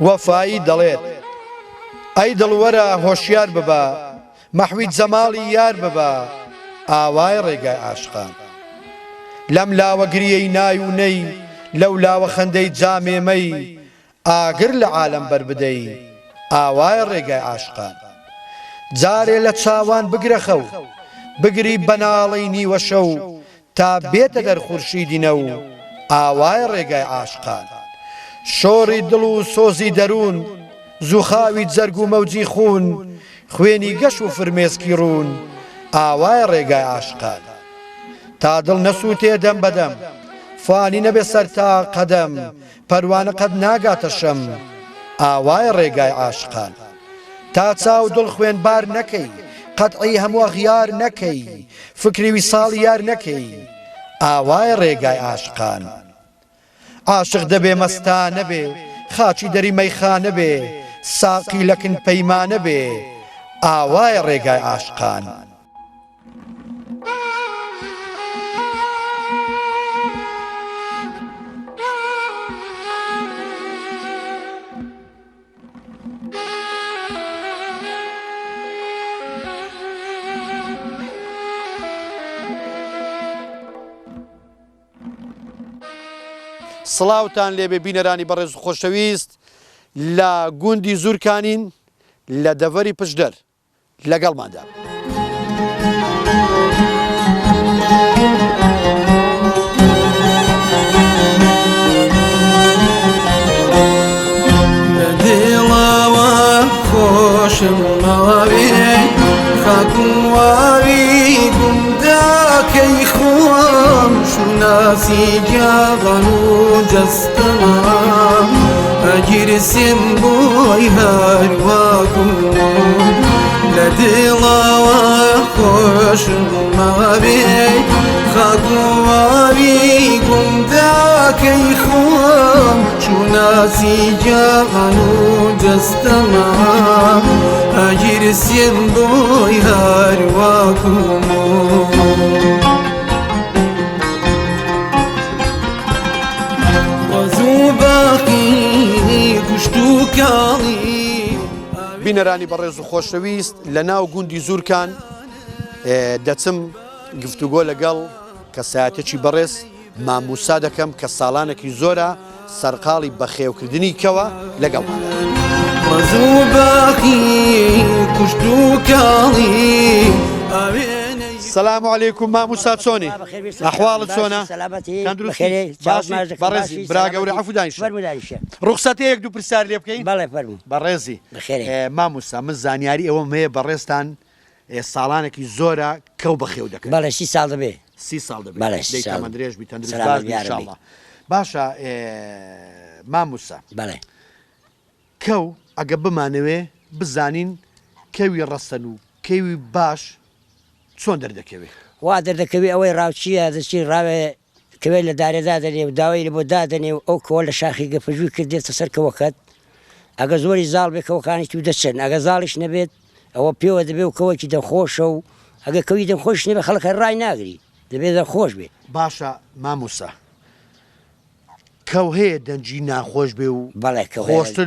وەفایی دەڵێت ئەی دڵوەرە هۆشیار ببە مەحوید زەماڵی یار ببە ئاوای ڕێگای عاشقان لەم لاوە گریەی نای و نەی لەو لاوە خەندەی جامێمەی ئاگر لە عالەم بەربدەی ئاوای ڕێگای عاشقان جارێ لە چاوان بگرە خەو بگری بەناڵەی نیوە شەو تا بێتە دەر خورشیدینە و ئاوای ڕێگای عاشقان شۆڕی دڵ و سۆزی دەروون زووخاوی جەرگ و مەوجی خوون خوێنی گەش و فرمێسکی ڕوون ئاوای ڕێگای عاشقان تا دڵ نەسووتێ دەم بەدەم فانی نەبێ سەر تا قەدەم پەروانە قەت ناگاتە شەم ئاوای ڕێگای عاشقان تا چاو دڵ خوێنبار نەکەی قەتعی هەموو ئەغیار نەکەی فکری ویساڵ یار نەکەی ئاوای ڕێگای عاشقان عاشق دەبێ مەستانە بێ خاچی دەری مەیخانە بێ ساقی لەکن پەیمانە بێ ئاوای ڕێگای عاشقان سڵاوتان لێبێ بینەرانی بەڕێز و خۆشەویست لە گوندی زورکانین لە دەڤەری پشدەر لەگەڵماندا لە دڵەوە خۆشم مەوەوێ خەکوواوی گوندەکەی خۆم شوناسی گیاغەن و جەستەما ئەگیرسێم بۆی هەروەکوم لە دڵەوە خۆشم مەوەوێ خەکوواوی گوندەکەی خۆم شوناسی گیاغەن و جەستەما ئەگیرسێم بۆی هەروەکوم بینەرانی بەڕێز و خۆشەویست لە ناو گوندی زورکان دەچم گفتوگۆ لەگەڵ کەسایەتێکی بەڕێز مامۆستا دەکەم کە ساڵانێکی زۆرە سەرقاڵی بەخێوکردنی کەوە لەگەڵمانە سلام علیکم مامۆستا چۆنی؟ ئەحواڵت چۆنە؟ بەڕێزی برا گەورە عەفو دانیشە ڕوخسەتەیەک دوو پرسیار لێ بکەین؟ بەڵێ فەرموو بەڕێزی مامۆستا من زانیاری ئەوەم هەیە بەڕێزتان ساڵانێکی زۆرە کەو بەخێو دەکەن بەڵێ 30 ساڵ دەبێ 30 ساڵ دەبێت بەڵێ دەیتامە درێژ بی تەندروست باش بی ئینشاڵڵا باشە مامۆستا بەڵێ کەو ئەگە بمانەوێ بزانین کەوی ڕەسەن و کەوی باش چۆن دەردەکەوێ وا دەردەکەوی ئەوەی ڕاوچیە دەچی ڕاوێ کەوێ لە دارێدا دەنێ و داوای لە بۆ دادەنێ و ئەو کۆ لە شاخی گەپەژووی کردێتە سەر کەوەکەت ئەگە زۆری زاڵ بێ کەوەکانی تو دەچن ئەگە زاڵیش نەبێت ئەوە پێوە دەبێ و کەوەکی دەخۆشە و ئەگە کەوی دەخۆش نەبێ خەڵکە ڕای ناگری دەبێت دەخۆش بێ باشە مامۆستا کەو هەیە دەنجی ناخۆش بێ و بەڵێ خۆشتر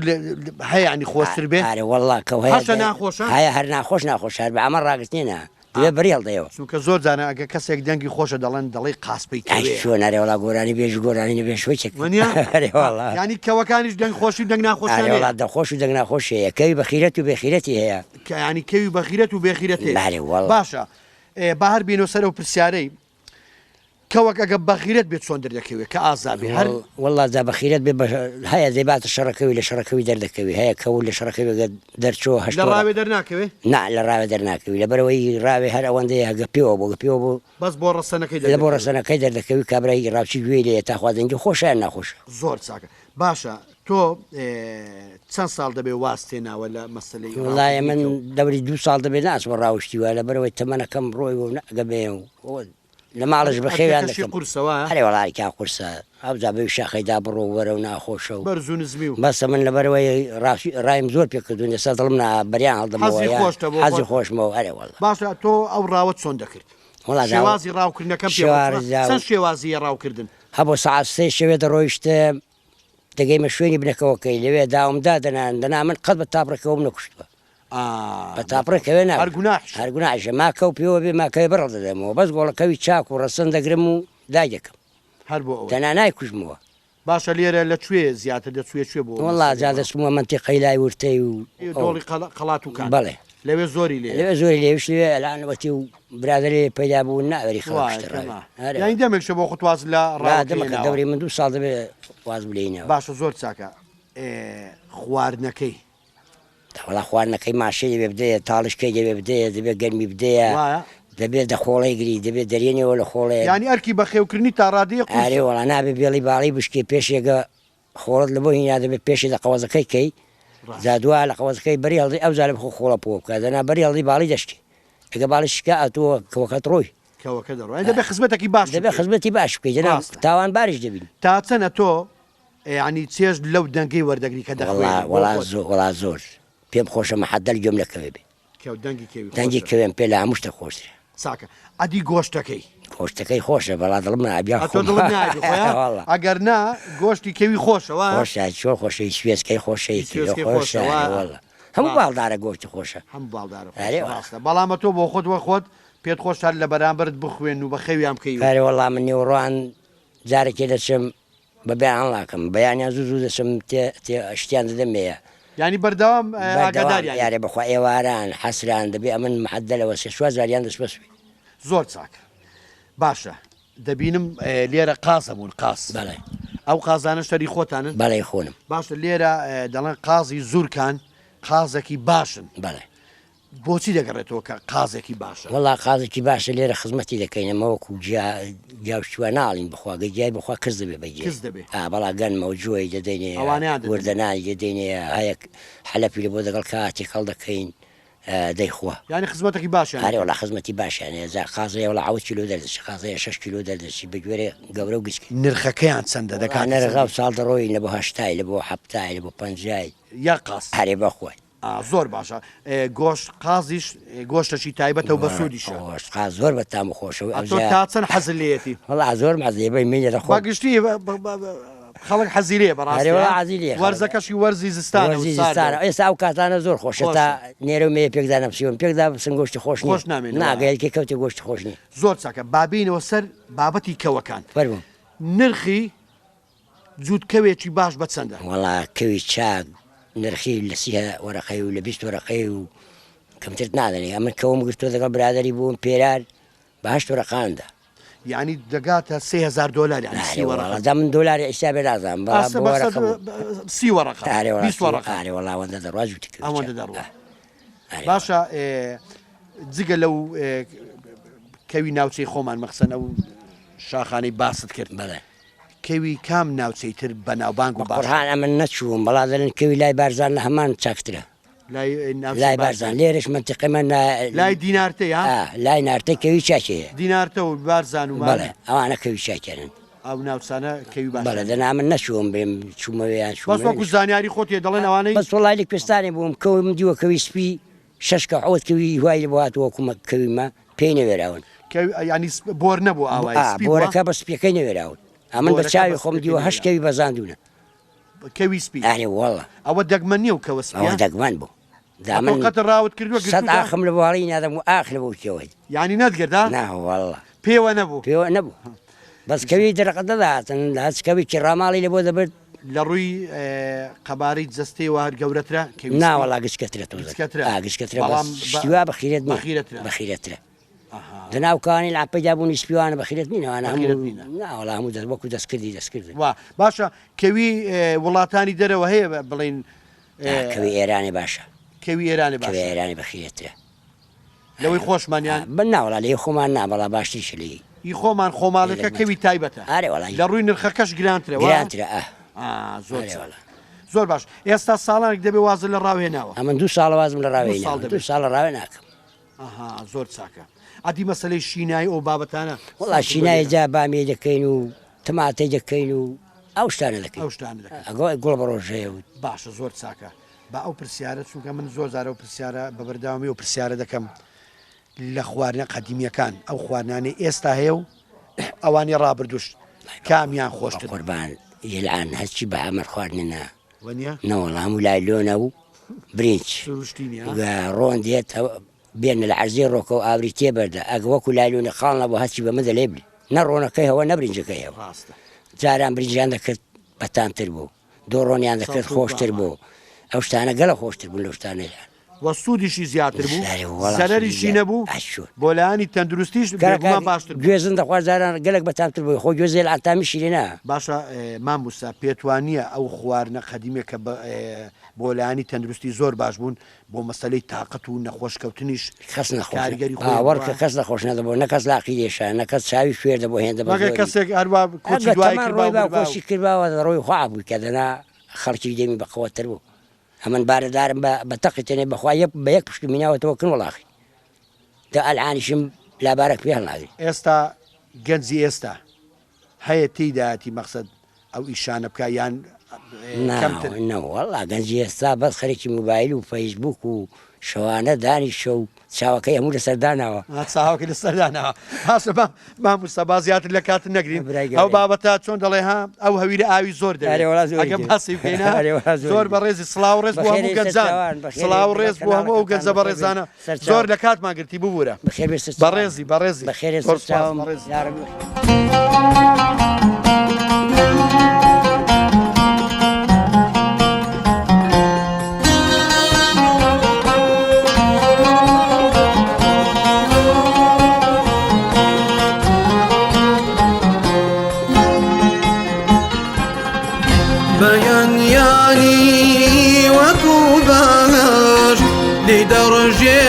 هەیە ینی خۆشتر بێ ئارێ وەڵڵا کەو هەشە ناخۆشە هەیە هەر ناخۆش ناخۆش هەر بە ئەمە ڕاگرتێنە دەبێ بەریاڵ دەیەوە چونکە زۆر جارە ئەگە کەسێک دەنگی خۆشە دەڵێ قاسپەی کەوێ چۆن ئەرێ وەڵا گۆرانی بێژ گۆرانی نەبێ شوێکێک ینی کەوەکانیش دەنگ خۆشی و دەنگ ناخۆشە وڵات دەخۆش و دەنگ ناخۆش هەیە کەوی بەخیرەت و بێخیرەتی هەیە ینی کەوی بەخیرەت و بێخیرەت هەیە باشە با هەر بینەوە سەرەوە پرسیارەی کەوەک ئەگە بەخیرەت بێت چۆن دەردەکەوێت کە ئازابێ هەر وەڵا جا بەخیرەت بێ هەیە دەیباتە شەڕەکەوی لە شەڕەکەوی دەردەکەوی هەیە کەول لە شەڕەکەوی دەرچۆ هەشت لە ڕاوێ دەرناکەوێ نا لە ڕاوێ دەرناکەوی لەبەرەوەی ڕاوێ هەر ئەوەندەیە هەگە پێوە بۆ گەپیەوە بۆ بەس بۆ ڕەسەنەکەی لە بۆ ڕەسەنەکەی دەردەکەوی کابرای ڕاوچی گوێ لێ تاخوا دەنگی خۆشە ناخۆش زۆر چاکە باشە تۆ چەند ساڵ دەبێ واستێناوە لە مەسەلەی وڵایە من دەوری 2 ساڵ دەبێت ناچمە ڕاوشتی وە لەبەرەوەی تەمەنەکەم ڕۆی و نەگەبێ و لە ماڵش بەخێویان قورسەوە هەرێ وەڵی کا قورسە ئەو جابێ شاخەیدا بڕۆ وەرە و ناخۆشە و بەرز و نزمی و بەسە من لەبەرەوەی ڕایم زۆر پێکردوون ێستا دڵم بەریان هەڵدەمەوە حەزی خۆشمەوە هەرێ وەڵ باشە تۆ ئەو ڕاوە چۆن دەکرد شێوازی ڕاوکردنەکەم چەند شێوازی ڕاوکردن هەبوو سەعات 3 شەوێ دەڕۆیشتە دەگەیمە شوێنی بنەکەوەکەی لەوێ داوامدا دەنا من قەت بە تاپڕەکەەوە نەکوشتوە بە تاپڕێکەوێ هەرگوناحشە ماکە و پێوە بێ ماکەوێ بڕ دەدەمەوە بەس گۆڵەکەوی چاک و ڕەسەن دەگرم و داگەکەم هەر بۆ دەنا نایکوژمەوە باشە لێرە لەکوێ زیاتر دەچێ بۆ وڵا جا دەچمەوە منتیقەی لای ورتەی و دۆڵی قەڵات و کان بەڵێ لەوێ زۆری لێ زۆری لێوش لێ ئەلانەوەتی و برادری پەیدا بوو ناوەری خڵی دەمێکشە بۆ خۆتواز لە ڕادەمەکە دەوری من 2 ساڵ دەبێت واز بلینەوە باشە زۆر چاکە خواردنەکەی وڵا خواردنەکەی ماشەی دەبێ بدەیە تاڵشکەی دەبێ بدەیە دەبێت گەرمی بدەیە دەبێت دەخۆڵی گری دەبێت دەرێنەوە لە خۆڵێ ینی ئەرکی بە خێوکردنی تا ڕادەیە ئارێ وڵا نابێ بێڵی باڵی بشکێ پێشێگە خۆڵت لە بۆ هینا دەبێت پێشی لە قەوەزەکەی کەی زادووە لە قەوەزەکەی بەری هەڵدی ئەو زارە بخۆ خۆڵە پۆ بکە دەنا بەری هەڵدی باڵی دەشتی ئەگە باڵی شکا ئەتووە کەوەکەت ڕۆی کەوەکە دەڕۆی دەبێت خزمەتێکی باش دەبێت خزمەتی باش بکەی جەناب تاوان باریش دەبین تا چەنە تۆ ینی چێژ لەو دەنگەی وەردەگری کە وڵا زۆر پێم خۆشە مەحەدەل گوێم لەکەوێ بێ دەنگی کەوێم پێ لە هەمووشتە خۆشترە ساکە ئەدی گۆشتەکەی خۆشتەکەی خۆشە بەڵا دڵم نابیا ئەگەر نا گۆشتی کەوی خۆشەوە خۆشە چۆ خۆشەی سوێسکەی خۆشەی خۆشە هەموو باڵدارە گۆشتی خۆشە هەموو باڵدارە بەڵامە تۆ بۆ خۆت وە خۆت پێت خۆشتار لە بەرامبرت بخوێن و بە خەویان بکەی کارێ وەڵام من نێوڕوان جارێکی دەچم بە بەیانڵاکەم بەیانیان زوو دەچم شتیان دەدەمەیە ینی بەردەوام یارێ بەخوا ئێواران حەسران دەبێ ئەمن مەحەدەلەوە سێ زاریان دەسبەسوی زۆر چاکە باشە دەبینم لێرە قازەبوون قاس بەڵێ ئەو قازانە شەری خۆتانن بەڵێ خۆنم باشە لێرە دەڵێن قازی زورکان قازێکی باشن بەڵێ بۆچی دەگەڕێتەوە کە قازێکی باشە وەڵا قازێکی باشە لێرە خزمەتی دەکەینەمەوەکو جیاوشتووە ناڵین بخوا گەجیای بخوا کەس دەبێ بەجێ بەڵا گەنمەوە جوۆی دەدەینێ وردەنای دەدەینێ هەیە حەلەپی لە بۆ دەگەڵ کاتێک هەڵ دەکەین دەیخوا ینی خزمەتێکی باشە هەرێ وڵا خزمەتی باشیانێ قازەیە وڵا 10 کیلۆ دەردەچی قازەیە 6 کیلۆ دەردەچی بە گوێرە گەورە و گچکی نرخەکەیان چەندە دەکات نرخە ساڵ دەڕۆی لە بۆ 8 لە بۆ 7 لە بۆ 5 یا قاس هەرێ بەخۆی زۆر باشە گۆشت قازیش گۆشتەشی تایبەتەوە بە سوودیشە قاز زۆر بەتام و خۆشەوە تا چەند حەزلێتی وڵا زۆر مەزێبەی مینە دەخۆ گشتی خەڵک حەزیرێ بەڕاستی وەرزەکەشی وەرزی زستانە ئێستا ئەو کاتانە زۆر خۆشە تا نێرە مێ پێکدا نەپسیوم پێکدا بسن گۆشتی خۆش ناگەیەکی کەوتی گۆشتی خۆش نی زۆر چاکە بابینەوە سەر بابەتی کەوەکان فەرموو نرخی جوودکەوێکی باش بە چەندە وڵا کەوی چاک نرخی لە 30 وەرەقەی و لە 20 وەرەقەی و کەمتر نادەنێ ئەمە کەوم گرتووە دەگەڵ برادری بووم پێرار بە 8 وەرەقاندا یعنی دەگاتە 3000 دلار دا من دلاری ئێستا بێ نازانم 30 وەرەقە 20 وەرەقە وەڵاوەندە دەڕوا جووتی ئەوەندە دەڕوا باشە جگە لەو کەوی ناوچەی خۆمان مەخسەن ئەو شاخانەی باست کرد بەڵێ کەوی کام ناوچەی تر بە ناوبانگ و قورحان ئەمە نەچووم بەڵا دەڵێن کەوی لای بارزان لە هەمان چاکترە لای بارزان لێرەش منتیقەمە لای دینارتەیە لای نارتە کەوی چاکەیە دینارتە و بارزان و بەڵێ ئەوانە کەوی چاکێنن ئەو ناوچانە کەوی باش بەڵێ دەنا من نەچووم بێم چوومەوەیان بەس وەکو زانیاری خۆت دەڵێن ئەوانەی بەس وڵای لە کوێستانی بووم کەوم دیوە کەوی سپی 6 کەحوت کەوی هوای لە بۆ هاتووەکومە کەویمە پێی نەوێراون ینی بۆر نەبوو ئاوای بۆرەکە بە سپیەکەی نەوێراون ئەمن بە چاوی خۆم دیوە 8 کەوی بەزاندونە کەوی سپی وەڵە ئەوە دەگمەن نییە و کەوە سپی دەگمەن بوو قەت ڕاوت کردووە سەد ئاخم لە بواری نادەم و ئاخ لە بۆکەوەی ینی نەتگردا ناوەڵە پێوە نەبوو پێوە نەبوو بەس کەوی دەرەقە دەداتن هەچکەوی ڕاماڵی لە بۆ دەبێت لە ڕووی قەبارەی جەستەی وار گەورەترە ناوەڵا گشتکەترە گشتکەترە شتیوا بەخیرێت بەخیرەترە دناوکانی لە پەیدا بوونی سپیوانە بەخیرێت نینەوانە ناوەڵا هەموو وەکو دەستکردی وا باشە کەوی وڵاتانی دەرەوە هەیە بڵین کەوی ئێرانی باشە کەوی ئێرانی بەخیرێترە لەوەی خۆشمانیان بناوەڵا لێ خۆمان نابەڵا باشتیش لی ئی خۆمان خۆماڵەکە کەوی تایبەتە لە ڕووی نرخەکەش گرانترە زۆر باش ئێستا ساڵانێک دەبێ وازە لە ڕاوێناوە ئەمە 2 ساڵ وازم لە ڕاوێناوە 2 ساڵ لە ڕاوێ ناکەم زۆر چاکە ئەدی مەسەلەی شینایی ئەو بابەتانە وڵا شینای جا بامی دەکەین و تەماتەی دەکەین و ئەو شتانە دەکەین ئەگۆ گوڵ بە ڕۆژەیە و باشە زۆر چاکە بە ئەو پرسیارە چونکە من زۆر زارە و پرسیارە بە بەرداوامی و پرسیارە دەکەم لە خواردنە قەدیمیەکان ئەو خواردنانەی ئێستا هەیە و ئەوانی ڕابردوش کامیان خۆشتر قوربان يلعن هالشي بعمر خواردنا ونیا نوالله هم لايلونا و برينش سروشتینی ها وڕۆن دێت بێنە لە عەرزەی ڕۆکە و ئاوری تێبەردە ئەگە وەکو لایلوونی خاڵ نەبوو هەچی بەمەدە لێبلی نە ڕۆنەکەی هەوە نە برنجەکەیەوە ڕاستە جاران برنجیان دەکرد بەتامتر بوو دۆڕۆنیان دەکرد خۆشتر بوو ئەو شتانە گەلە خۆشتر بوون لەو شتانەیان وە سوودیشی زیاتر بوو وەڵام زەرەریشی نەبوو بۆ لایانی تەندروستیش بێگومان باشتر بوو. گوێزن دەخواست جاران گەلێک بەتامتر بووی خۆ گوێزێ لە ئەتامیشی لێ نا باشە مامۆستا پێتوانیە ئەو خواردنە قەدیمێک کە بۆ لایانی تەندروستی زۆر باش بوون بۆ مەسەلەی تااقەت و نەخۆشکەوتنیش کەس کاریگەری نەخۆشوەرکە کەس نەخۆش نەدەبوو نەکەس لاقیێشە نەکەس چاوی شوێر دەبۆ هێندە مەگە کەسێک هەروە کۆچی دوای کۆشی کردباوە ڕۆی خوا بووی کە دەنا خەڵکی دێمی بەخەوەتر بوو هەمن بارەدارم بە تەقی تێنێ بەخوا بە یەک پشت میناوەتەوە کن وڵاخی دا ئەلعانیشم لابارەک پێ هەڵناگری ئێستا گەنجی ئێستا هەیە تێیداەتی مەقسەد ئەو ئیشانە بکە یان کەمتر نەوەڵا گەنجی ئێستا بەس خەرێکی موبایل و فەیسبوک و شەوانە دانیشە و چاوەکەی هەموو لە سەرداناوە چاوەکە لە سەردانەوە هاسە مامۆستا با زیاتر لە کاتن نەگرین ئەو بابەتە چۆن دەڵێ ها ئەو هەویرە ئاوی زۆر دەگە باسی بکەینە زۆر بە ڕێزی سڵاو ڕێز بۆ هەموو گەنجان سڵاو ڕێز بۆ هەموو ئەو گەنجە بە ڕێزانە زۆر لە کاتمان گرتی ببوورە بەڕێزی بەڕێزی بەخێرێ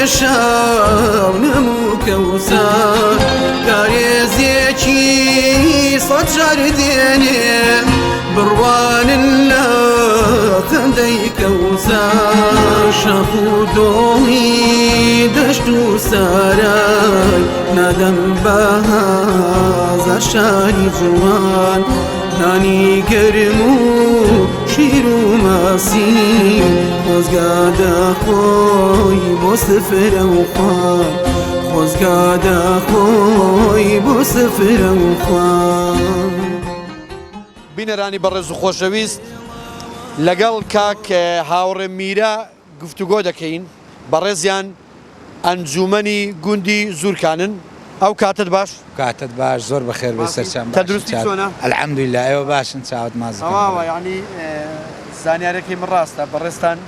شاو نمو كوسار كاريزيكي صد جارديني بروان الله خندي كوسار شافو دومي دشتو ساراي ندم بهذا شاري جوان ناني كرمو شيرو ماسي خۆزگادە خۆی بۆ سفرە و خوان خۆزگادە خۆی بۆ سفرە و خوان بینەرانی بەڕێز و خۆشەویست لەگەڵ کاک هاوڕێ میرە گفتوگۆ دەکەین بەڕێزیان ئەنجومەنی گوندی زورکانن ئەو کاتت باش کاتت باش زۆر بەخێر بێ سەرچەم تەندروستی چۆنە ئەلحەمدولیلا ئێوە باشن چاوت مازن تەواوە یعنی زانیارێکی من ڕاستە بەڕێستان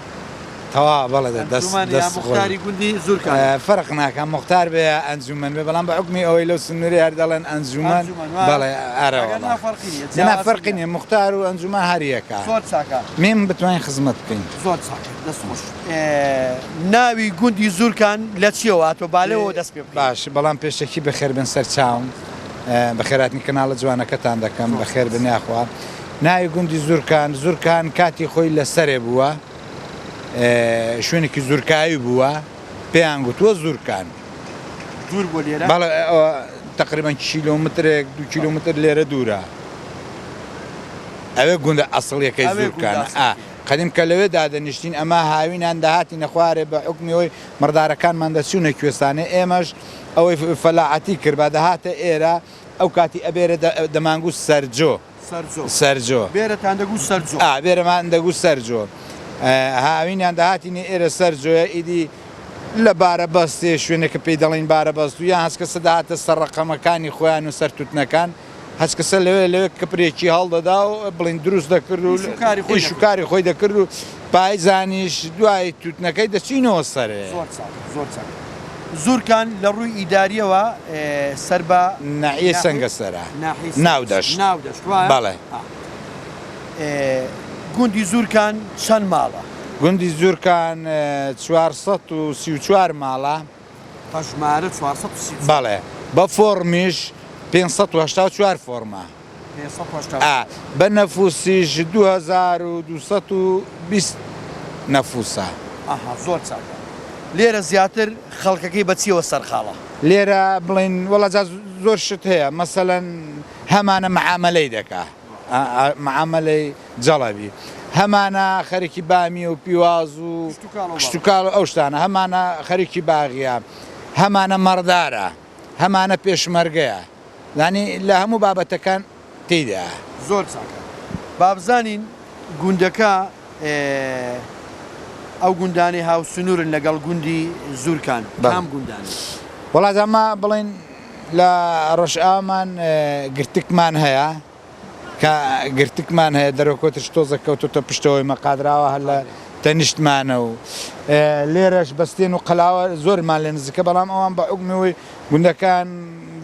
تەوا بەڵێ دەست مختاری گوندی زورکان فەرق ناکەم مختار بێ ئەنجومەن بێ بەڵام بە حکمی ئەوەی لەو سنووری هەر دەڵێن ئەنجومەن بەڵێ ئەرەوە فەرقی نیە مختار و ئەنجومە هەریەکە زۆر چاکە میم بتوانین خزمەت بکەین زۆر چاکە دەست خۆش ناوی گوندی زورکان لە چیەوە هاتۆ بالەوە دەست پێ باش بەڵام پێشێکی بەخێر بن سەر چاوم بەخێراتنی کەناڵە جوانەکەتان دەکەم بەخێر بنیاخوا ناوی گوندی زورکان کاتی خۆی لەسەرێ بووە شوێنێکی زورکایی بووە پێیان گوتووە زورکان دوور بۆ لێرە بەڵێ تقریبان کیلۆمترێک 2 کیلۆمتر لێرە دوورە ئەوێ گوندە ئەسڵیەکەی زورکانە قەدیم کە لەوێ دادەنیشتین ئەمە هاوینان داهاتی نەخوارێ بە حکمیەوەی مردارەکانمان دەچوونە کوێستانێ ئێمەش ئەوەی فەلاعەتی کرد بە دەهاتە ئێرە ئەو کاتی ئەبێرە دەمانگووت سەرجۆ بێرەتان دەگوت سەرجۆ بێرەمان دەگوت سەرجۆ هاوینیان داهاتینێ ئێرە سەرجۆیە ئیدی لە بارەبەستێ شوێنێکە پێی دەڵین بارەبەست و یان هەست کەسە داهاتە سەر ڕقەمەکانی خۆیان و سەرتوتنەکان هەست کەسە لەوێ کەپرێکی هەڵدەدا و بڵین دروست دەکرد و شوکاری خۆی دەکرد و پایزانیش دوای توتنەکەی دەچینەوە سەرێ زۆر زورکان لە ڕووی ئیداریەوە سەر بە ناحیە سەنگەسەرە ناودەشت بەڵێ گوندی زورکان چەند ماڵە گوندی زورکان 434 ماڵە هەژمارە 434 بەڵێ بە فۆرمیش 584 فۆرمە بە نەفوسیش 2220 نەفوسە زۆر چاکە لێرە زیاتر خەڵکەکەی بەچیەوە سەرخاڵە لێرە بڵین وەڵا زۆر شت هەیە مەسەلەن هەمانە معاملەی دەکا معاملەی جەڵەبی هەمانە خەرێکی بامی و پیواز و شتوکاڵ ئەو شتانە هەمانە خەرێکی باغیە هەمانە مەڕدارە هەمانە پێشمەرگەیە دانی لە هەموو بابەتەکان تێیدا زۆر چاکە بابزانین گوندەکە ئەو گوندانی هاوسنوورن لەگەڵ گوندی زورکان کام گوندانی وڵات ئەمە بڵین لە ڕۆژئاومان گرتکمان هەیە کە گرتکمان هەیە دەرەکۆتش تۆزە کەوتوتە پشتەوەی مەقادراوە هەر لە تەنیشتمانە و لێرەش بەستێن و قەلاوە زۆرمان لێ نزیکە بەڵام ئەوان بە عوگمەوەی گوندەکان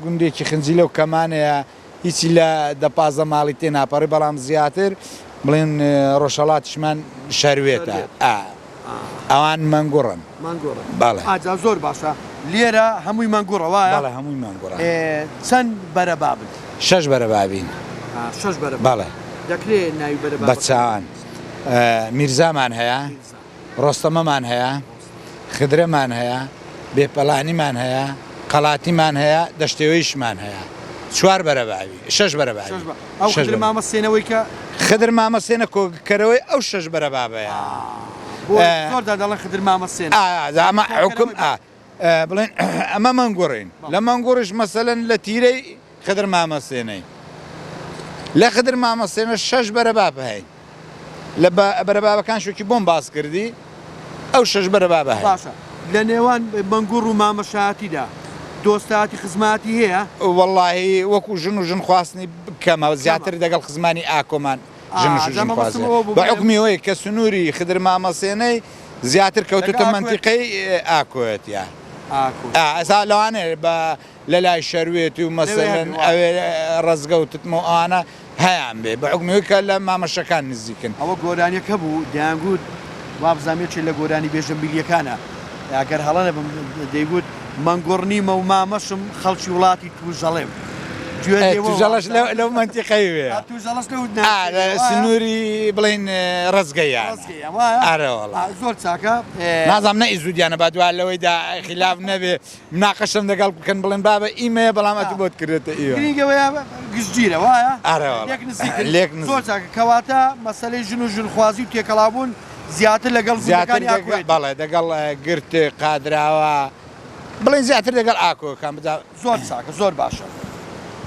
گوندێکی خنجیلە و کەمانەیە هیچی لە دەپازە ماڵی تێ ناپەڕی بەڵام زیاتر بڵێن ڕۆژهەڵاتیشمان شەروێتە ئەوان مەنگوڕن بەڵێ زۆر باشە لێرە هەمووی مەنگوڕە وایە بەڵێ هەمووی مەنگوڕە چەند بەرەبابن 6 بەرەبابین 6 بەڵێ دەکرێت ناوی بەرەباب بە چاوان میرزامان هەیە ڕۆستەمەمان هەیە خدرەمان هەیە بێپەڵانیمان هەیە قەڵاتیمان هەیە دەشتێوەیشمان هەیە 4 بەرەباوی 6 بەرەباوی ئەو خدر مامەسێنەوەی کە خدر مامەسێنە کۆکەرەوەی ئەو 6 بەرەبابەیە زۆردا دەڵێن خدر مامەسێن ئەمە حکم بڵێن ئەمە مەنگوڕین لە مەنگوڕش مەسەلەن لە تیرەی خدر مامەسێنەی لە خدر مامەسێنە 6 بەرەباب هەیە لە بەرەبابەکان شوکی بۆم باس کردی ئەو 6 بەرەبابە هەیە باشە لە نێوان مەنگوڕ و مامەشایەتیدا دۆستاتی خزماتی هەیە وەڵاهی وەکو ژن و ژن خواستنی بکەمەوە زیاتر دەگەڵ خزمانی ئاکۆمان ژن خواست بە عوگمیەوەی کە سنووری خدر مامەسێنەی زیاتر کەوتوتە منتیقەی ئاکۆیەتە ئەسا لەوانێ بە لە لای شەروێتی و مەسەلەن ئەوێ ڕزگەوتتمە ئەوانە هەیان بێ بە عوگمیەوەی کە لە مامەشەکان نزیکن ئەوە گۆرانیەکە بوو دەیانگوت وابزانێکی لە گۆرانی بێژەمبیلیەکانە ئەگەر هەڵەنە دەیگوت مەنگوڕنیمە و مامەشم خەڵکی وڵاتی توژەڵێم توژەڵەش لەو منتیقەی وێ سنووری بڵین ڕزگەیان زۆر چاکە نازانم نە ئیزودیانە با دوای لەوەیدا خلاف نەبێ مناقەشم دەگەڵ بکەن بڵێن بابە ئیمەیە بەڵام ئەتی بۆت کردێتە ئیوەگەوەیە گشتگیرە وایە زۆر چاکە کەواتە مەسەلەی ژن و ژنخوازی و تێکەڵابوون زیاتر لەگەڵ زیاترەکانی بەڵێ دەگەڵ گرت قادراوە بڵێن زیاتر دەگەڵ ئاکۆکان بدا زۆر چاکە زۆر باشە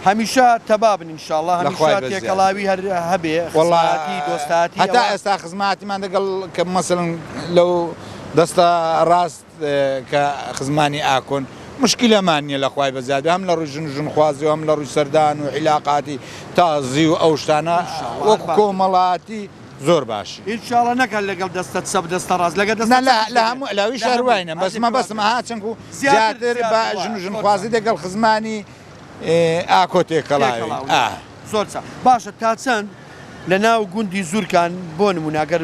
هەمیشە تەبابن ئینشاءڵڵا هەمیشە تێکەڵاوی هەر هەبێ خزماتی دۆستاتی هەتا ئێستا خزماتیمان دەگەڵ کە مەسەڵەن لەو دەستە ڕاست کە خزمانی ئاکۆن مشکلەمان نییە لە خوای بەزیاد هەم لە ڕووی ژن و ژنخوازی و هەم لە ڕووی سەردان و عیلاقاتی تازی و ئەو شتانە وەکو کۆمەڵاتی زۆر باش ئینشاءڵڵا نەکەن لەگەڵ دەستە چەپ دەستە ڕاست لەگە لە هەموو لاوی شارواینە بەسمە ها چەند و زیاتر بە ژن و ژنخوازی دەگەڵ خزمانی ئاکۆ تێکەڵاوی زۆر باشە تا چەند لە ناو گوندی زورکان بۆ نموناگەر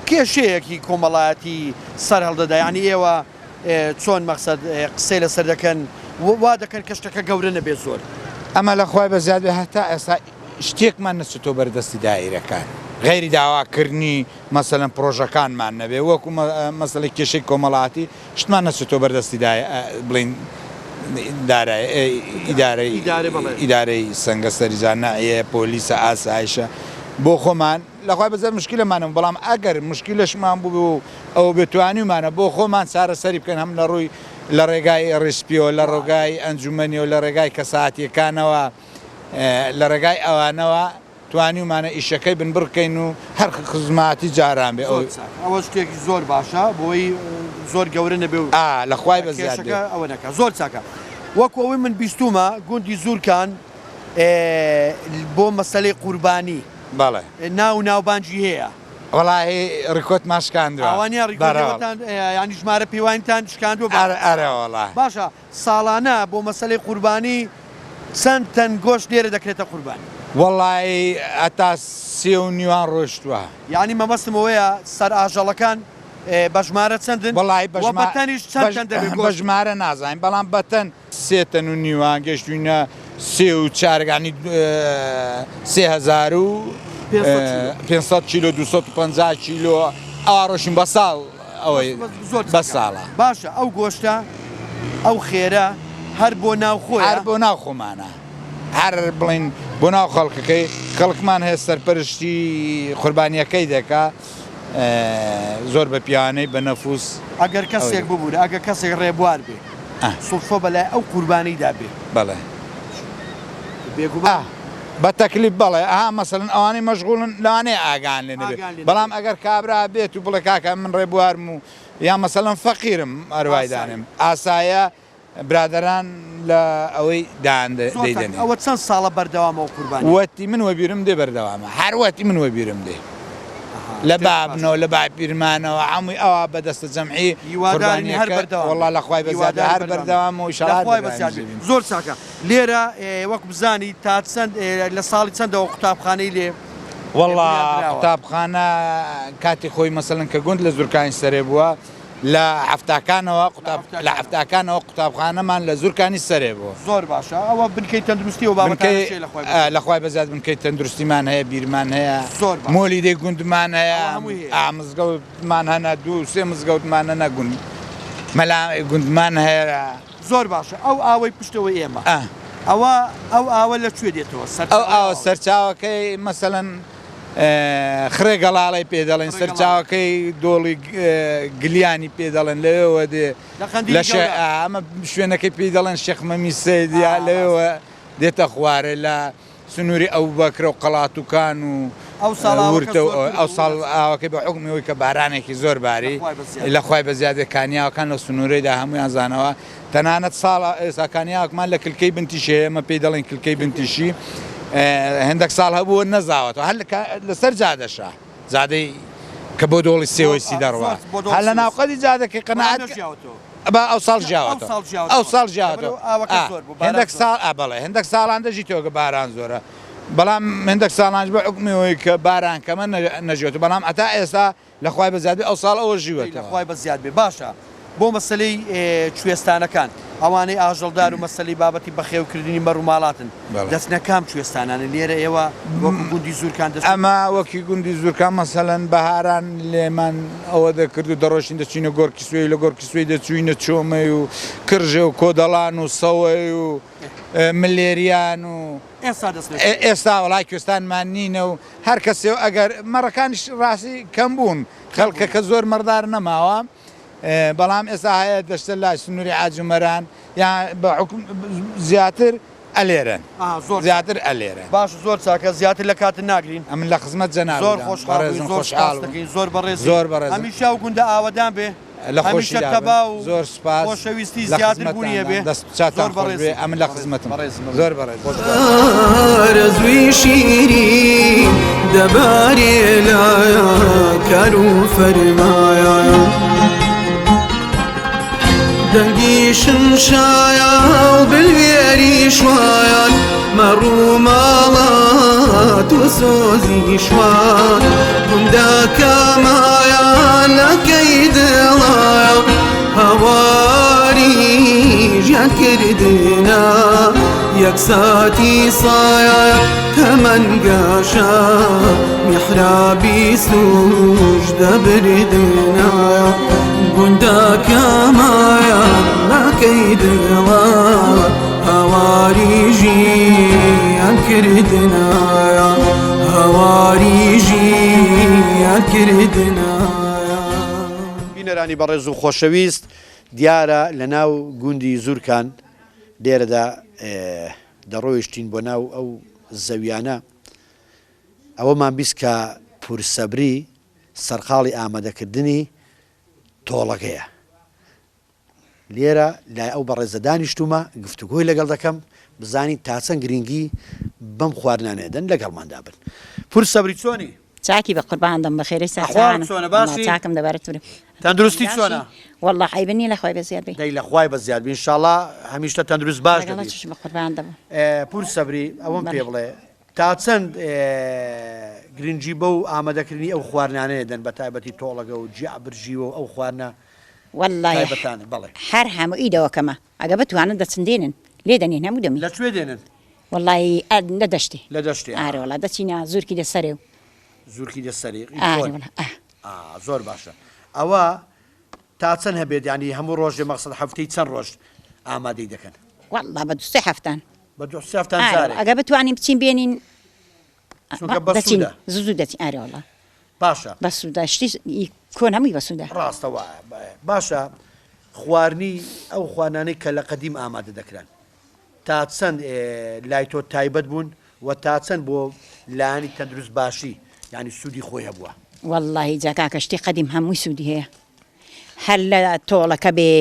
کێشەیەکی کۆمەڵایەتی سەر هەڵدەدا ینی ئێوە چۆن مەقسەد قسەی لەسەر دەکەن وا دەکەن کە شتەکە گەورە نەبێت زۆر ئەمە لە خوای بەزیاد بێ هەتا ئێستا شتێکمان نەچێتۆ بەردەستی دایرەکان غیری داواکردنی مەسەلەن پرۆژەکانمان نەبێ وەکو مەسەلەی کێشەی کۆمەڵاتی شتمان نەچێتۆ بەردەستی بڵین ئیدارەی سەنگە سەریزانایە پۆلیسە ئاسایشە بۆ خۆمان لەخوای بەزار مشکلەمانم بەڵام ئەگەر مشکلەشمان بوو ئەو بێتوانیمانە بۆ خۆمان چارەسەری بکەن هەم لە ڕووی لە ڕێگای ڕێسپیەوە لە ڕێگای ئەنجومەنیەوە لە ڕێگای کەساتیەکانەوە لە ڕێگای ئەوانەوە توانیمانە ئیشەکەی بن بڕکەین و هەر خزماتی جاران بێ ئەوە شتێکی زۆر باشە بۆی زۆر گەورە نەبێ لە خوای بەزیاد ئەوە نەکە زۆر چاکە وەکو ئەوەی من بیستومە گوندی زورکان بۆ مەسەلەی قوربانی بەڵێ ناوبانجی هەیە وەڵاهی ڕکۆت ماشکاندووە ئەوانیان ڕیکۆتان ینی ژمارە پێوانیتان شکاندووە ئەرەوەڵا باشە ساڵانە بۆ مەسەلەی قوربانی چەند تەن گۆشت لێرە دەکرێتە قوربانی وەڵی ئەتا 3.5 ڕۆشتووە یعنی مەمەستمەوەیە سەر ئاژەڵەکان بەژمارە چەندن وڵی بەتەنیش چەند بەژمارە نازانین بەڵام بەتەن 3.5 گەشتوینە 3.4 3,500 کیلۆ 250 کیلۆ ئەوە ڕۆشین بە ساڵ ئەوەی بە ساڵە باشە ئەو گۆشتە ئەو خێرە هەر بۆ ناوخۆی هەر بۆ ناو خۆمانە هەر بڵین بۆ ناو خەڵکەکەی خەڵکمان هەیە سەرپەرشتی قوربانیەکەی دەکا زۆر بە پیاوانەی بە نەفوس ئەگەر کەسێک ببوورە ئەگەر کەسێک ڕێبوار بێ سڵفۆ بەلای ئەو قوربانیدا بێ بەڵێ بە تەکلیف بڵێ مەسەڵەن ئەوانەی مەشغوڵن لەوانەیە ئاگان لێ نەبێت بەڵام ئەگەر کابرا بێت و بڵێ کاکە من ڕێبوارم و یا مەسەڵەن فەقیرم ئەروایدانم ئاسایە برادران لە ئەوەی دەیدەن ئەوە چەند ساڵە بەردەوامەوە قوربانی وەتی من وەبیرم دێ بەردەوامە هەر وەتی من وەبیرم دێ لە بابنەوە لە باپیرمانەوە هەمووی ئەوە بەدەستە جەمعی هیواداری هەر بەردەوام وەڵڵا لە خوای بەزیادە هەر بەردەوام و لەخوای بەزیادە زۆر چاکە لێرە وەکو بزانی تا چەند لە ساڵی چەندەوە قوتابخانەی لێ وەڵڵا قوتابخانە کاتی خۆی مەسەڵەن کە گوند لە زورکانی سەرێ بووە لە هەفتاکانەوە قوتابخانەمان لە زورکانی سەرێ بووە زۆر باشە ئەوە بنکەی تەندروستی و بابەتەکەی لە خوای بەزیاد بنکەی تەندروستیمان هەیە بیرمان هەیە مۆلی دێ گوندمان هەیە مزگەوتمان هەنە دوو سێ مزگەوتمان هەنە گوندمان هەیە زۆر باشە ئەو ئاوەی پشتەوەی ئێمە ئەو ئاوە لەکوێ دێتەوە ئەو ئاوە سەرچاوەکەی مەسەڵەن خڕێ گەڵاڵی پێ دەڵێن سەرچاوەکەی دۆڵی گلیانی پێ دەڵێن لەوێەوە دێ ئەمە شوێنەکەی پێی دەڵێن شێخ مەمی سەیدیا لەوێەوە دێتە خوارێ لە سنووری ئەو بەکرە و قەڵاتوکان و ئەو ساڵ ئاوەکەی بە حکمیەوەی کە بارانێکی زۆر باری لە خوای بەزیادە کانیاوەکان لە سنوورەیدا هەمویان زانەوە تەنانەت ساڵ ئێساکانیاوەکمان لە کلکەی بنتیشی ئێمە پێی دەڵێن کلکەی بنتیشی هەندێک ساڵ هەبووە نەزاوەتەوە هەر لەسەر جادەشە زادەی کە بۆ دۆڵی سێوەی دەڕوە هەر لە ناوقەتی جادەکەی قەنەعەت ئەو ساڵ ژیاوەتەوە ئەو ساڵ ژیاوەتەوە هەندێک ساڵان دەژیتەوە باران زۆرە بەڵام هەندێک ساڵانش بە حکمیەوەی کە باران کەمە نەژێتەوە بەڵام ئەتا ئێستا لە خوای بەزیاد بێ ئەو ساڵ ئەوە ژیوێت لە خوای بەزیاد بێ باشە بۆ مەسلەی کوێستانەکان ئەوانەی ئاژەڵدار و مەسەلەی بابەتی بەخێوکردنی مەڕووماڵاتن دەستنەکام کوێستانانە لێرە ئێوە وەکو گوندی زورکان ئەمە وەکی گوندی زورکان مەسەلەن بەهاران لێمان ئەوە دەکرد و دەڕۆشین دەچینە گۆرکی سوێی لە گۆرکی سوێی دەچوینە چۆمەی و کرژێ و کۆدەڵان و سەوەی و ملێریان و ئێستا وڵای کوێستانمان نینە و هەر کەسێ و ئەگەر مەڕەکانیش ڕاستی کەم بوون خەڵکەکە زۆر مەردار نەماوە بەڵام ئێستا هەیە دەشتە لای سنووری عاجمەران یان بە زیاتر ئەلێرن زیاتر ئەلێرە باش زۆر چاکە زیاتر لە کاتن ناگرین ئەمن لە خزمەت جەناب زۆر خۆشحاڵی زۆر بەڕێز زۆر بەڕێز هەمیشە و گوندە ئاوەدان بێ لە خۆشی تەبا و زۆر سپاس خۆشەویستی زیاتر بوونیە بێ زۆر بەڕێز ئەمن لە خزمەتم زۆر بەڕێز ئارەزووی شیرین دەبارێ لایە کار و فەرمایە دەنگی شمشایە و بلوێری شوایان مەڕوو ماڵات و سۆزی شوان گوندەکەمایان لەکەی دڵایە هەواری ژیانکردنە یەک ساتی سایە کەمەنگەشە میحرابی سوش دەبردنە گوندەکەمایان لەکەی دڵە هەواری ژیانکردنە هەواری ژیانکردنە بینەرانی بەڕێز و خۆشەویست دیارە لە ناو گوندی زورکان لێرەدا دەڕۆیشتین بۆ ناو ئەو زەویانە ئەوەمان بیست کە پورسەبری سەرقاڵی ئامادەکردنی تۆڵەکەیە لێرە لای ئەو بەڕێزە دانیشتومە گفتوگۆی لەگەڵ دەکەم بزانین تا چەند گرنگی بەم خواردنانێدەن لەگەڵماندا بن پورسەبری چۆنی چاکی بە قورباندەم بە خێرەی چاکم دەبارەت تەندروستی چۆنە والله حیبنی لە خوای بەزیاد بێ دەی لە خوای بەزیاد بێ ئینشاڵڵا هەمیشتە تەندروست باش بە قورباندەم پورسەبری ئەوەم پێ بڵێ تا چەند گرنگی بە و ئامادەکردنی ئەو خواردنانەیەدەن بە تایبەتی تۆڵەگە و جیابرژیوە و ئەو خواردنە والله هەر هەموو ئیدەوەکەمە ئەگە بتوانن دەچندێنن لێ دەنێن هەموو دەمی لەکوێ دێنن والله لە دەشتی لە دەشتی ئارە وڵا دەچینە زورکی دەسەرێ و زورکی دەسەری زۆر باشە ئەوە تا چەند هەبێت ینی هەموو ڕۆژێ مەقسەد هەفتەی چەند ڕۆژ ئامادەی دەکەن والله بە دوسێ هەفتان بە دوسێ هەفتان ئەگە بتوانین بچین بێنین زوو دەچین ئارە وڵا باشە بەسوودا شتی کۆن هەمووی بەسوودا ڕاستەوە باشە خواردنی ئەو خوانانەی کە لە قەدیم ئامادە دەکران تا چەند لای تۆ تایبەت بوون و تا چەند بۆ لایەنی تەندروست باشی یعنی سوودی خۆی هەبووە والله جاکا کەشتی قەدیم هەمووی سوودی هەیە هەر لە تۆڵەکە بێ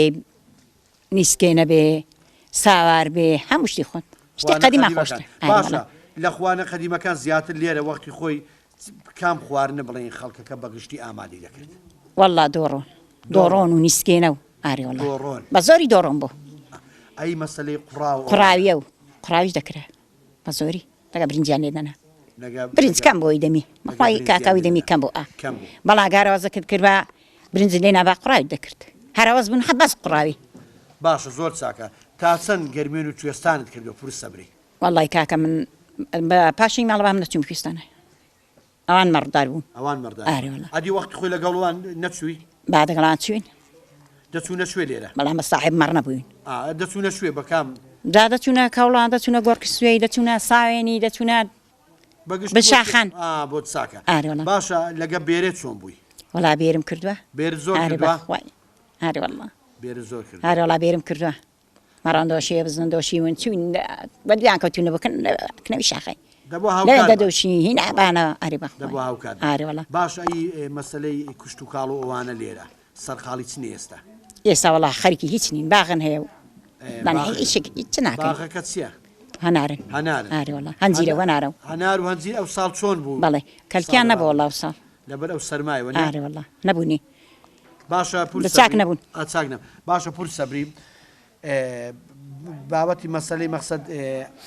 نیسکێنە بێ ساوار بێ هەموو شتی خۆن شتی قەدیمە خۆشتە باشە لە خوانە قەدیمەکان زیاتر لێرە وەختی خۆی کام خواردنە بڵێن خەڵکەکە بەگشتی ئامادەی دەکرێت والله دۆڕۆن و نیسکێنە و ئاری والله بە زۆری دۆڕۆن بۆ ئەی مەسەلەی قوڕاویە و قوڕاویش دەکرا بە زۆری لەگە برنجیان لێ دەنا برنج کەم بۆی دەمی بەخوای کاکاوی دەمی کەم بۆ بەڵا گارەوازە کرد بە برنج لێ نابا قوڕاوی دەکرد هەراواز بوون حەت بەس قوڕاوی باشە زۆر چاکە تا چەند گەرمێن و کوێستانت کردو پور سەبری والله کاکە من بە پاشی ماڵ بام نەچووم کوێستانە ئەوان مەڕدار بوون ئەوان مەردار ئەدی وەختی خۆی لەگەڵوان نەچووی بعدەگەڵان چوین دەچوونە شوێ لێرە بەڵام بە ساحب مەڕ نەبووین دەچوونە شوێ بەکام جا دەچوونە کەوڵان دەچوونە گۆڕکی سوێی دەچوونە ساوێنی دەچوونە بشاخان بۆ چاکە باشە لەگە بێرێت چۆن بووی وڵا بێرم کردووە بێر زۆر کردووە هاری والله بێر زۆر کرد هاری وڵا بێرم کردووە مەڕاندۆشیە بزنندۆشی ون چوین بەدویان کەوتونە بکەن کنەوی شاخی لێ دەدۆشی هین ئابانە ئاری بەخوا هاوکات هاری وڵا باش ئەی مەسەلەی کوشت و کاڵ و ئەوانە لێرە سەرخاڵی چنی ئێستا ئێستا وڵا خەریکی هیچ نین باغن هەیە و هیچ ناکەن باغەکە چییە هەنارن ئاری وڵا هەنجیرە وەنارە هەنار و هەنجیر ئەو ساڵ چۆن بوو بەڵێ کەلکیان نەبوو وڵا ئەو ساڵ لەبەر ئەو سەرمایەوە ئاری وڵا نەبوونی باشە پور چاک نەبوون چاک نەبوون باشە پور سەبری بابەتی مەسەلەی مەقسەد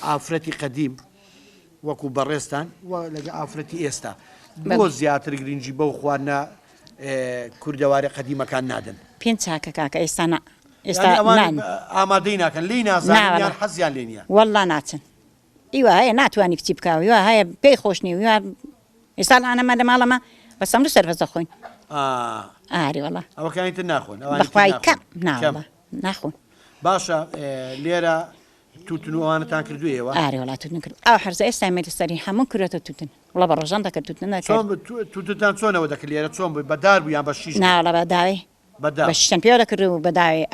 ئافرەتی قەدیم وەکو بەڕێستان و لەگە ئافرەتی ئێستا بۆ زیاتر گرنگی بەو خواردنە کوردەواری قەدیمەکان نادەن پێنج چاکە کاکە ئێستا ئامادەی ناکەن لی نازانیان حەزیان لێ نییە وەڵڵا ناچن ئیوە هەیە ناتوانانی کچی بکاوە وە هەیە پێی خۆشنی ئێستا ئانەمە لە ماڵەمە بە سەمر سەربەزە خۆین ئاری وەڵا ئەوەکانیتر ناخۆن بەخوای کەم ناوەڵە ناخۆن باشە لێرە توتن و ئەوانەتان کردوویەوە ئاری وڵا توتن کرد ئەو هەرزە ئێستا مێتە سەری هەموو کورێتە توتن وڵا بە ڕۆژان دەکرد توتن توتتان چۆنەوە دەکرد لێرە چۆن بووی بەدار بوو یان بە شیش ناوەڵە بەداوی بە شیشتن پێوە دەکرد و بەداوی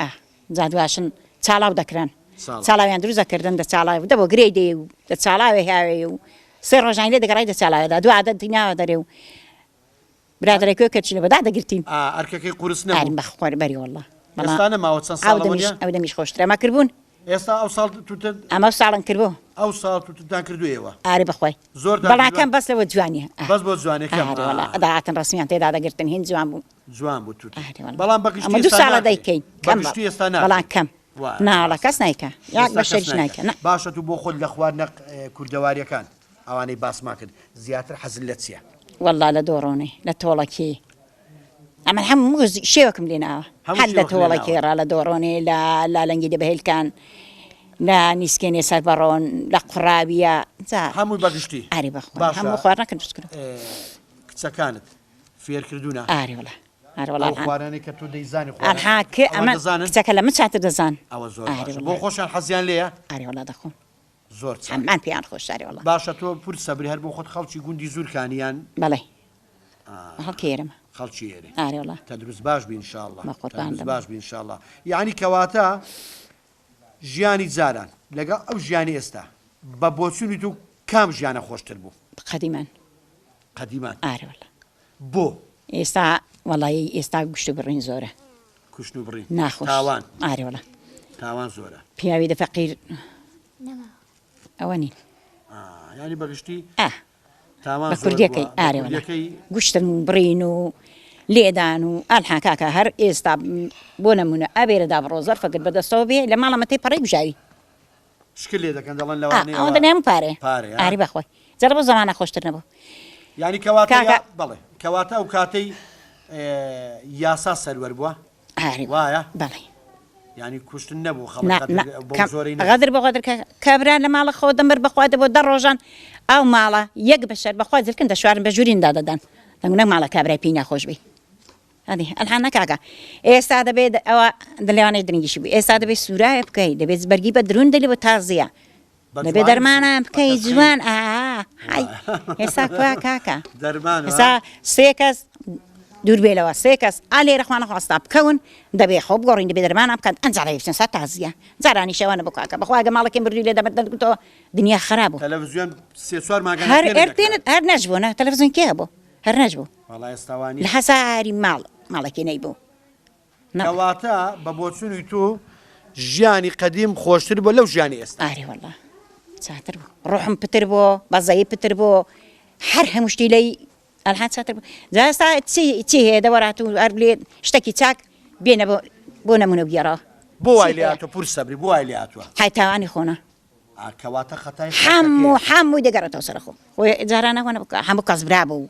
جادواشن چاڵاو دەکران چاڵاویان دروست دەکردن دە چاڵاو دەبۆ گرێ دێ و دە چاڵاوێ هاوێ و سێ ڕۆژانی لێ دەگەڕای دە چاڵاوێدا دو عادەت ناوە دەرێ و برادێکۆ کەچی لە بەدا دەگرتین ئەرکەکەی قورس نەبوو بەخۆر بەری وەڵڵا ئێستا نەماوە چەند ساڵ ئەو دەمیش خۆشترە ئەمە کردبوون ئێستا ئەو ساڵ ئەمە ساڵن کردبوو ئەو ساڵ توتتان کردوویەوە ئاری بەخۆی زۆر بەڵاکەم بەس لەوە جوانیە بەس بۆ جوانەکەم داهاتن ڕسمیان تێدا دەگرتن هین جوان بوو جوان بوو توت بەڵام ئەمە دو ساڵە دەیکەین بەڵام کەم ناڵە کەس نایکە یاک بە شەریش نایکە باشە تو بۆ خۆت لە خواردنە کوردەواریەکان ئەوانەی باسما کرد زیاتر حەزت لە چییە وەڵڵا لە دۆڕۆنێ لە تۆڵەکی ئەمە هەموو شێوەکم لێناوە هەر لە تۆڵەکی ڕا لە دۆڕۆنێ لە لەنگی دەبهێلکان لا نیسکێنێ سەر بەڕۆن لە قوڕاویە هەمووی بەگشتی ئاری بەخۆ هەموو خواردنەکە دروست کرد کچەکانت فێر کردوونە ئاری وڵا ئاری وڵا خوارانەی کە تۆ دەیزانی ئەها ئەمە کچەکە لە من چاتر دەزان ئەوە زۆر بۆ خۆشیان حەزیان لێیە ئاری وڵا دەخۆن زۆر ئەمان پێیان خۆش ئاری وڵا باشە تۆ پور سەبری هەر بۆ خۆت خەڵکی گوندی زورکانیان بەڵێ هەڵکێرم خەڵکی ئێرە ئاری وڵا تەندروست باش بی ئینشاءڵڵا تەندروست باش بی ئینشاءڵڵا یعنی کەواتە ژیانی جاران لەگەڵ ئەو ژیانی ئێستا بە بۆچوونی تو کام ژیانە خۆشتر بوو قەدیمان ئاری وڵا بۆ ئێستا وەڵایی ئێستا گوشت و بڕین زۆرە کوشت و بڕین ناخۆش تاوان ئاری وڵا تاوان زۆرە پیاوی دەفەقیر ئەوە نین ینی بەگشتی بە کوردیەکەی ئاری وڵا گوشتن و بڕین و لێدان و ئەلحا کاکە هەر ئێستا بۆ نەمونە ئەبێرەدا بڕۆزەر فەکرد بەدەستەوە بێ لە ماڵەمەتەی پەڕی بژاوی شکل لێ دەکەن دەڵێن لەوانەیە ئەوە دەنێم پارێ ئاری بەخۆی جەرە بۆ زەمانە خۆشتر نەبوو ینی کەواتە بەڵێ کەواتە ئەو کاتەی یاسا سەروەر بووە وایە بەڵێ ینی کوشتن نەبوو خەڵک غەدر بە غەدر کابرا لە ماڵە خۆ دەمر بەخوا دەبۆ دە ڕۆژان ئەو ماڵە یەک بەشەر بەخوا جلکن دەشوارن بە ژووریندا دەدەن دەنگونە ماڵە کابرای پێی ناخۆش بی هەدی ئەلحان نەکاکە ئێستا دەبێت ئەوە دەلێوانەی درنگیشی بوو ئێستا دەبێت سوورایە بکەیت دەبێت بەرگی بە درون دەلی بۆ تازیە دەبێت دەرمانە بکەیت جوان ئێستا کووا کاکە ئێستا سێ کەس دوور بێلەوە سێ کەس ئالێ رەخوانە خۆستا بکەون دەبێ خۆ بگۆڕین دەبێ دەرمانە بکەن ئەنجارەیەچن سا تازیە جارانی شەوانە بکاکە بەخواگە ماڵەکەم بردووی لێ دەبێتەوە دنیا خراپ بوو تەلەڤیزیۆن سێ چوار ماگە هەر نەژبووە تەلەڤیزیۆن کێ بوو هەر نەژبوو وەڵای ئێستاوانی لە هەزاری ماڵێکی نەیبوو کەواتە بە بۆچوونی تو ژیانی قەدیم خۆشتر بۆ لەو ژیانی ئێستا ئاری وەڵا چاتر بوو ڕۆحم پتر بوو بەزایی پتر بوو هەر هەموو شتی لەی ئەلحان چاتر بوو جا ئێستا چی هەیە دەوەڕات و هەر بڵێ شتێکی چاک بێنە بۆ نەمونە بگێڕەوە بۆ وای لێهاتوە پور سەبری بۆ وای لێهاتووە های تاوانی خۆنە کەواتە خەتای هەمووی دەگەڕێتەوە سەرخۆ خۆی جارانە هەوە هەموو کەس برا بوو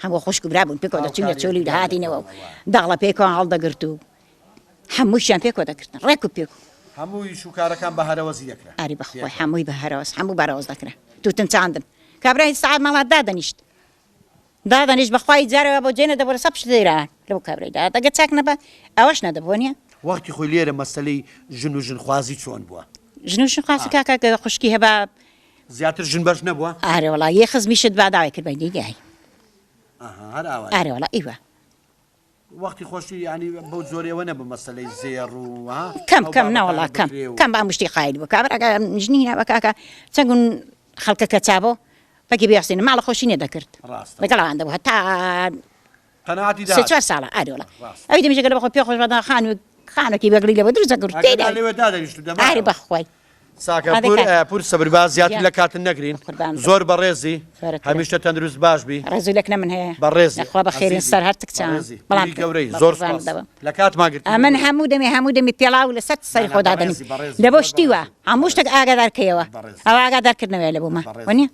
هەموو خوشک برا بوون پێکەوە دەچوونە چۆلی داهاتینەوە و داڵە پێکەوە هەڵدەگرت و هەمووشیان پێکەوە دەکردن ڕێک و پێک هەمووی شوکارەکان بە هەرەوەزی دەکرا ئاری بەخۆی هەمووی بە هەرەوەز هەموو بەرەوەز دەکرا توتن چاندن کابرای سعات ماڵات دادەنیشت بەخوای جارەوە بۆ جێنە دەبڕە سە پشت دەیران لەو کابرایدا دەگە چاک نەبە ئەوەش نەدەبووە نیە وەختی خۆی لێرە مەسەلەی ژن و ژنخوازی چۆن بووە ژن و ژنخواسی کاکە خوشکی هەبا زیاتر ژن بەش نەبووە ئارێ وەڵا یە خزمیشت باداوای کرد بەیدیگای هەر ئاوا ئارێ وەڵا ئیوە وەختی خۆشی ینی بەو زۆرەوە نەبە مەسەلەی زێڕ و کەم نەوەڵا کەم با مشتی خاید بوو کابراگە ژنی نابە کاکە چەنگون خەڵکەکە چابۆ بەگی بێستێنە ماڵە خۆشی نێدەکرد لەگەڵان دەبوو هەتا قەناعەتی سێ چوار ساڵە ئارێ وەڵا ئەوی دەمیشە گەلە بەخۆ پێ خۆش بەدا خانوێکی بەگری لەوە دروست دەکرد ئاری بەخوای ساکە پور سەبرباز زیاتر لە کاتن نەگرین زۆر بەڕێزی هەمیشتە تەندروست باش بی ڕێزولێک نە من هەیە بەڕێزی خوا بە خێرین سەر هەر تکچان بەڵام گەورەی زۆر لە کات ماگرت من هەموو دەمی پێڵاو لە سەر سەری خۆدا دەنی لە بۆ شتیوە هەموو شتێک ئاگادارکەیەوە ئەو ئاگادارکردنەوەی لە بوومە وەنیە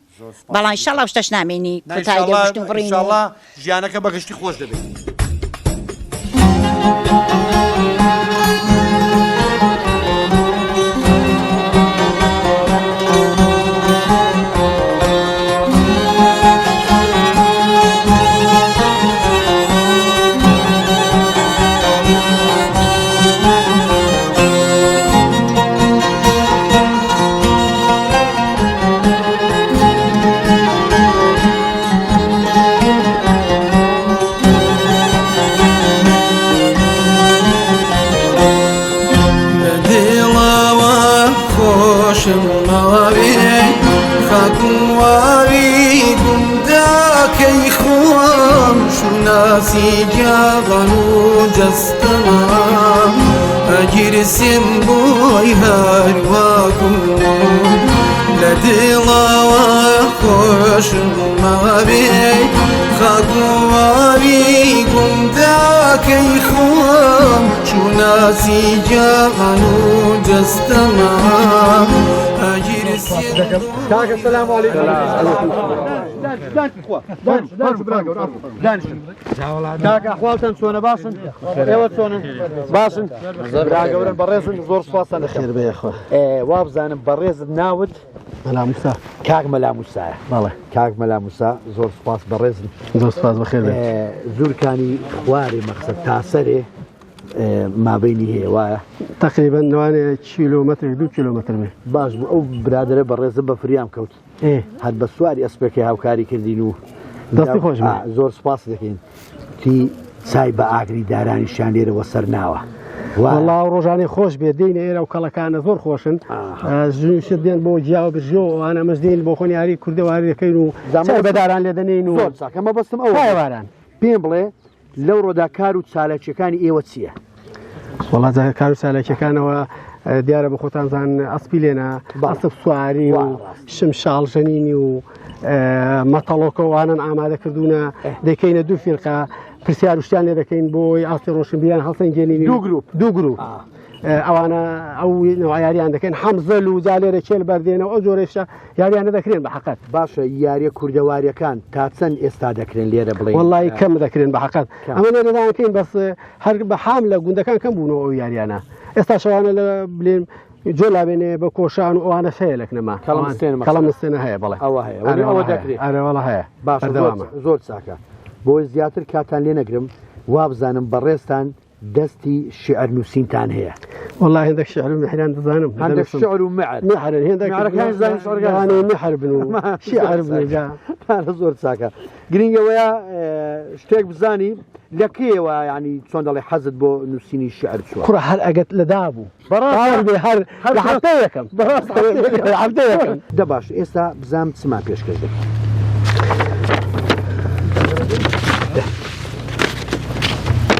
بەڵام ئینشاڵڵا شتەش نامێنی کۆتایی دەبشتن بڕین ئینشاڵڵا ژیانەکە بەگشتی خۆش دەبێت جاغن وجستنا أجرسم بوي هارواكم لدلا وخوش ما بي خاكواريكم ذاكي خوام شو ناسي جاغن وجستنا أجرسم السلام عليكم کاکە ئەحواڵتان چۆنە باشن ئێوە چۆنن باشن براگەورن بەڕێزن زۆر سوپاسان خێر بێ خۆ وا بزانم بەڕێزت ناوت مەلا موسا کاک مەلا موسایە بەڵێ کاک مەلا موسا زۆر سوپاس بەڕێزن زۆر سوپاس بەخێر بێ زورکانی خوارێ مەقسەد تاسەرێ مابینی هەیە وایە تقریبا نوانێ کیلۆمەتر 2 کیلۆمەتر بێ باش بوو ئەو برادرە بەڕێزە بە فریام کەوت هەر بە سواری ئەسپەکەی هاوکاری کردین و دەستی خۆش زۆر سوپاس دەکەین تی چای بە ئاگری دارانیشان لێرەوە سەر ناوە وەڵاو ڕۆژانەی خۆش بێ دێنە ئێرە و کەڵەکانە زۆر خۆشن ژنوشت دێن بۆ جیاوە بژۆ ئەوانە مەش دێن بۆ خۆنی یاری کوردەواری دەکەین و زەمە بەداران لێ دەنێن و ئەمە بەستم ئەوواران پێم بڵێ لەو ڕۆدا کار و چالاکیەکانی ئێوە چییە؟ وڵات کار و چالاکیەکانەوە دیارە بە خۆتانزان ئەسپی لێنە ئەسپ سواری و شم شاڵژەنینی و مەتەڵۆکەوانن ئامادەکردوونە دەکەینە دوو فیرقا پرسیار وشتیان لێ دەکەین بۆی ئاستی ڕۆشنبیان هەڵسەنگێنینی دوو گروپ ئەوانە ئەو یاریان دەکەن حەمزەل و جالێرە کێل بەردێنەوە ئەو جۆرەشە یاریانە دەکرێن بە حەقەت باشە یاریە کوردەواریەکان تا چەند ئێستا دەکرێن لێرە بڵێ وەڵی کەم دەکرێن بە حەقەت ئەمە لێرەدانکەین بەس هەر بە حام لە گوندەکان کەم بوونەوە ئەو یاریانە ئێستا شەوانە لە بلێن جۆلابێنێ بە کۆشان و ئەوانە هەیە لەکنەما کەڵەمستێنە هەیە بڵێ ئەوە هەیە ئەوە دەکرێت ئەرەوەڵە هەیە باشە زۆر چاکە بۆی زیاتر کاتان لێ نەگرم وا بزانم بەڕێستان دەستی شعر نووسینتان هەیە والله هندك شعر ومحران تظانم عندك شعر ومعر هندك معركة زين شعر يعني محر بنو شعر بنو جا أنا زور ساكا جرينجا ويا اشتاق بزاني لكيوا يعني شلون ضل يحزد بو نسيني الشعر شو كره هر أجت لدابو براس بهر لحتى يكم براس لحتى يكم دباش إسا بزام تسمع بيش كذا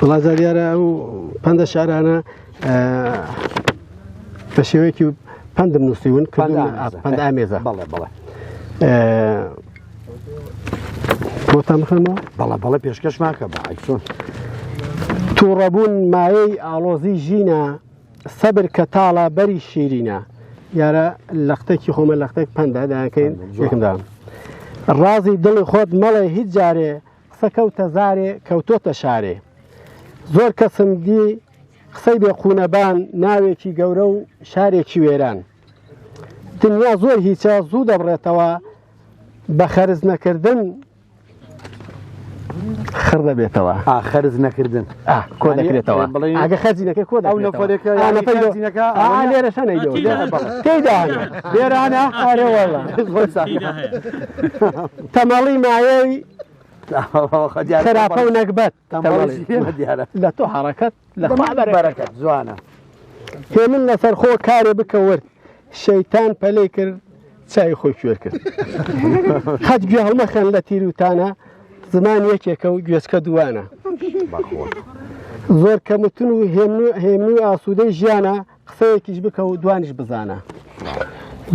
والله زاديارة بند الشعر أنا بشويكي بند منوسيون بند أميزة بله بوتام خدمة بله بيشكش معك بعيسون توربون ماي علوزي جينا صبر كتالا بري شيرينا يارا لختك يخوم لختك بند هذا كين يكم دام الرازي دل خود ملي هجاري سكوت زاري كوتوت شاري زۆر کەسم دی قسەی بێقونەبان ناوێکی گەورە و شارێکی وێران دنیا زۆر هیچە زوو دەبڕێتەوە بە خەرز نەکردن خڕ دەبێتەوە خەرز نەکردن کۆ دەکرێتەوە ئەگە خەرجی نەکەی کۆ ئەو نەفەرێکە لێرەشە نەیدەوە تێیداهێ لێرانە ئارێ وەڵا تەمەڵی مایەی خراپە و نەکبەت لە تۆ حەڕەکەت لە بەرەکەت جوانە هێ من لەسەر خۆ کارێ بکەورد شەیتان پەلەی کرد چای خۆی کوێر کرد خەت گوێ هەڵمەخەن لە تیروتانە زمان یەکێکە و گوێچکە دوانە زۆر کەمتون و هێمن و ئاسوودەی ژیانە قسەیەکیش بکە و دوانیش بزانە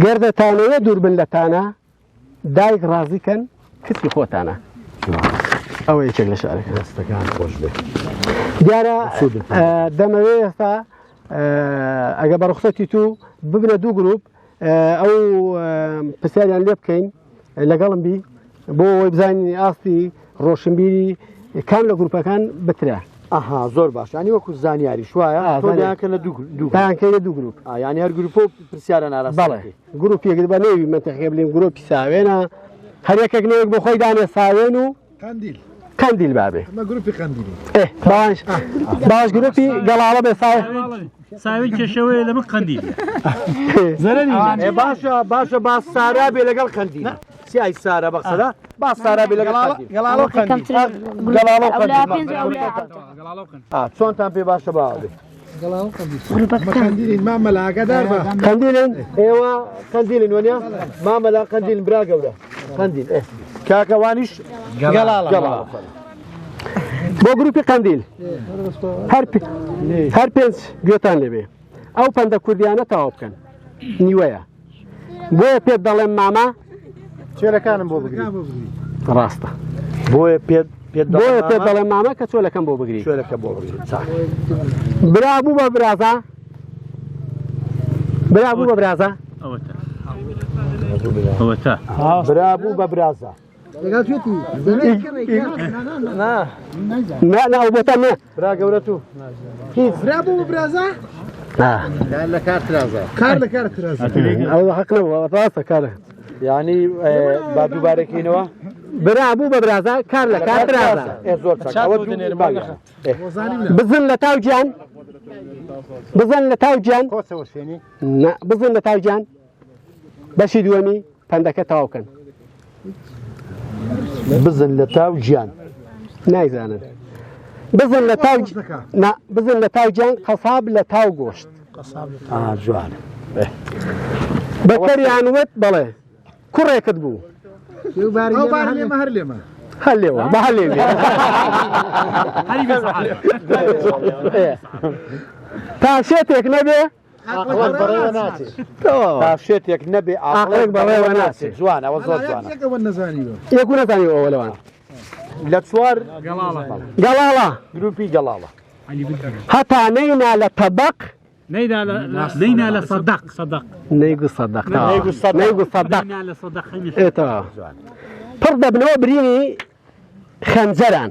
گەردەتانەوە دوور بن لەتانە دایک ڕازیکەن کچی خۆتانە ئەوە یەکێک لە شارەکە دەستەکان خۆش بێت دیارە دەمەوێت ئێستا ئەگە بە ڕوخسەتی تو ببنە دوو گروپ ئەو پرسیاریان لێ بکەین لەگەڵم بی بۆ ئەوەی بزانین ئاستی ڕۆشنبیری کام لە گروپەکان بترە ئەها زۆر باش ینی وەکو زانیاری شوایە تۆیانکە لە دووکەی لە دوو گروپ ینی هەر گروپ و پرسیارە ناڕاست بەڵێ گروپێک بە نێوی منتەخێ بڵێن گروپی ساوێنە هەر یەکێک نێوێک بۆ خۆی دانێ ساوێن و قندیل بابێ گروپی قندیلی باش گروپی گەڵاڵە بێ ساوێن کێشەوەی لە من قندیل باشە باس سارا بێ لەگەڵ قندیل سیای سارە بەخسەدا باس سارا بێ لەگەڵ چۆنتان پێ باشە باوێ قندیلین مامەلا ئاگادار بە قندیلن ئێوە قندیلن وەنیا مامەلا قندیلن برا گەورە قندیل کاکەوانیش گەڵاڵە بۆ گروپی قندیل هەر پێنج گوێتان لێبێ ئەو پەندە کوردیانە تەواو بکەن نیوەیە بۆیە پێت دەڵێم ماما چێلەکانم بۆ بگری ڕاستە بۆیە پێت دەڵێم ماما کە چۆلەکەم بۆ بگری چێلەکە بۆ بگری برابوو بە برازە برابوو بە برازە برابوو بە برازە نا بۆتە نێ برا گەورە تو برابوو بە برازە لە کار ترازە کار لە کار ترازە ئەو حەق نەبووە ڕاستە کارە یعنی با دووبارەکەینەوە برابوو بە برازە کار لە کار ترازە زۆر بزن لە تاو گیان بزن لە تاو گیان بزن لە تاو گیان بەشی دووەمی پەندەکە تەواوکەن بزن لە تاو گیان نایزانن بزن لە تاو گیان قەساب لە تاو گۆشت جوانە بەکەریان وت بەڵێ کوڕێکت بوو لێمە هەر لێمە هەر لێوە بە هەر لێوێ تا شێتێک نەبێ تا شێتێک نەبێ عاقڵێک بەڕێوە ناچێت جوانە ئەوە زۆر جوانە یەکو نەزانیوە ئەوە لەوان لە چوار گەڵاڵە گروپی گەڵاڵە هەتا نەینا لە تەبەق نەینا لە سەدەق نەیگو سەدەق نەیگو سەدەق ئێتەوە پڕ دەبنەوە برینی خەنجەران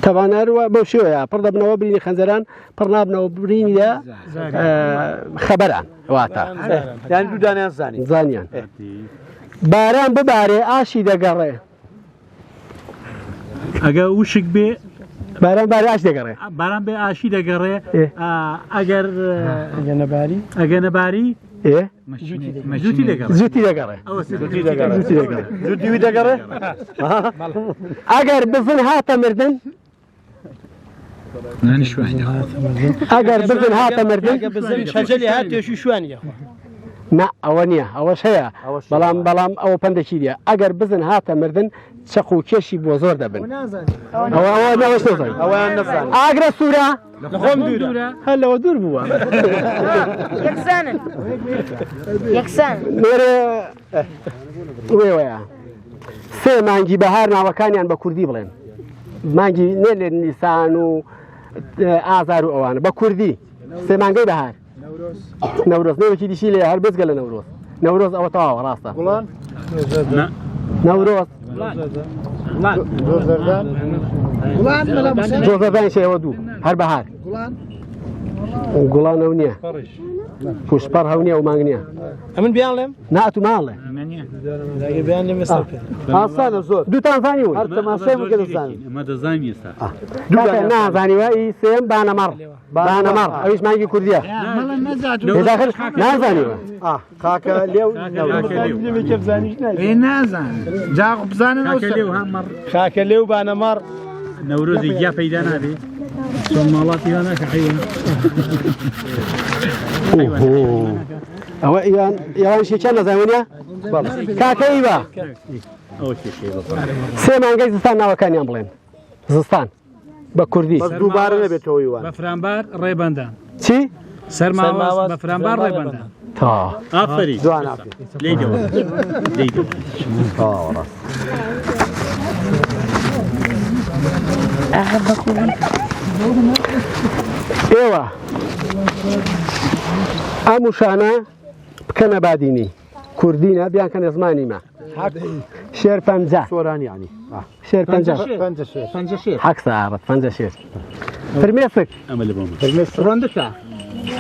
تەوانەروە بەو شێوەیە پڕ دەبنەوە برینی خەنجەران پڕ نابنەوە برینی خەبەران واتە یانی دوودانیان زانیان باران ببارێ ئاشی دەگەڕێ ئەگە وشک بێ باران باری ئاش دەگەڕێ باران بێ ئاشی دەگەڕێ ئەگەر نەباری زووتی دەگەڕێ زووتی دەگەڕێ زووتیوی دەگەڕێ ئەگەر بزن هاتە مردن ئەگەر بزن هاتە مردن خەجەلی هات توێشی شوێنی نا ئەوە نییە ئەوەش هەیە بەڵام ئەوە پندێکی دیە ئەگەر بزن هاتە مردن چەق و کێشی بۆ زۆر دەبن ئاگرە سوورە خۆم دوورە هەر لەوە دوور بووە یەکسان وێوەیە سێ مانگی بەهار ناوەکانیان بە کوردی بڵێن مانگی نێ لێ نیسان و ئازار و ئەوانە بە کوردی سێ مانگەی بەهار نەورۆز نەوەکی دیشی لێ هەر بزگە لە نەورۆز ئەوە تەواوە ڕاستە نەورۆز جۆزەردانی شەوە دوو هەر بەهار گوڵان ئەو نییە پوشپەر هەو نییە و مانگ نییە ئەمن بیان لێم ناتو ماڵێ بیان لێم ئێستا ئاسانە زۆر دووتانزانی هەر تەماشای کە دەزانین ئەمە دەزانانی ئێستا نازانیوە سێم بانەمەڕ ئەویش مانگی کوردیە نازانیوە خاکە لێو نازان جاغ بزانن خاکە لێو بانەمەڕ نەورۆزی گیا پەیدا نابێ چۆن ماڵاتی ناکە حیوان ئەوە ئێوان شێکیان نەزانوێنە کاکەی بە سێ مانگەی زستان ناوەکانیان بڵێن زستان بە کوردی دووبارە نەبێتەوەی وان بە فرامبار ڕێبەندان چی؟ سەرماوەز بە فرامبار ڕێبەندان تا ئافری جوان لێیدەوە ئێوە ئەم وشانە بکەنە بادینی کوردینە بیان کەنە زمانیمە شێر پەنجە سۆرانیانی شێر پەنجە حەق سەعابەت پەنجە شێر فرمێسک ئەمە لە بۆمە ڕۆندکە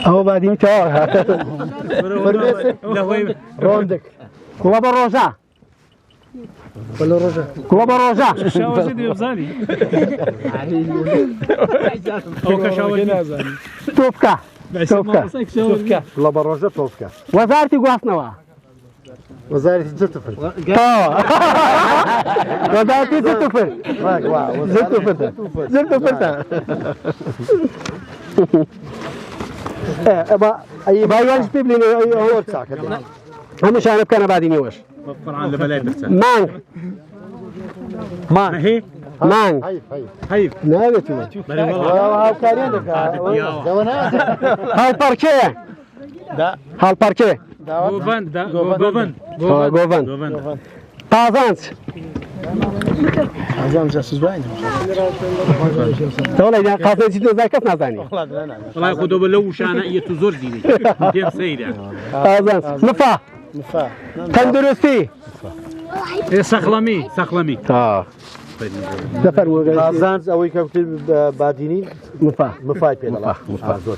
ئەوە بادینی تەواو ڕۆندک کوڵە بە ڕۆژە کوڵە بە ڕۆژە تۆپکە لە بە ڕۆژە تۆپکە وەزارەتی گواستنەوە وەزارەتی جرتفر وەزارەتی جرتفر جرتفرتە باوانش پێ بڵێن هەمووشانە بکەنە بادینیوەش مانگ مانگ ناوێت هەڵپەرکێ گۆڤەند قازانج قازانجی دۆزای کەس نازانی وڵای خۆ دۆ بە لەو وشانە ئیە تو زۆر دیری پێم سەیرە قازانج مفا تەندروستی سەخڵەمی قازانج ئەوەی کەوتر بادینی مفای پێ زۆر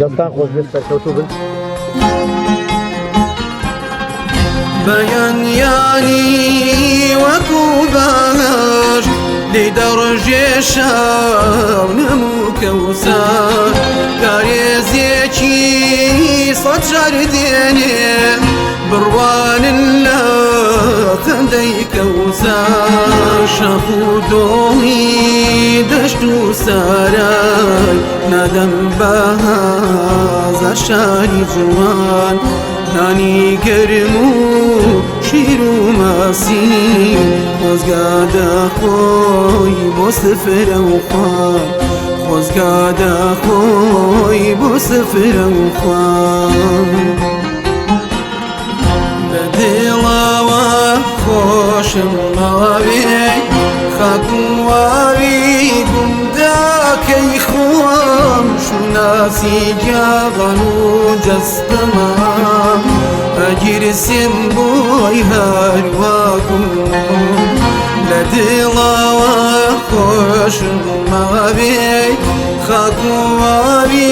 دەستان خۆش بێت سەرکەوتوو بن بەیانیانی وەکو باش لێ دەڕژێ شاو نەموو کەوسان کارێزیەکی سەد شار دێنێ بڕوانن لە خەندەی کەوسان شەق و دۆڵی دەشت و سارای نادەم بەهازە شاری جوان نانی گەرم و شیر و ماسی خۆزگادە خۆی بۆ سفرە و خوان خۆزگادە خۆی بۆ سفرە و خوان لە دڵاوە خۆشم ماوێ خاک و واوی گوندەکەی خۆم شوناسی جاغان و جەستەما ئەگیرسێم بۆی هەرواکم لە دڵاوە خۆشم ماوێ خاک و واوی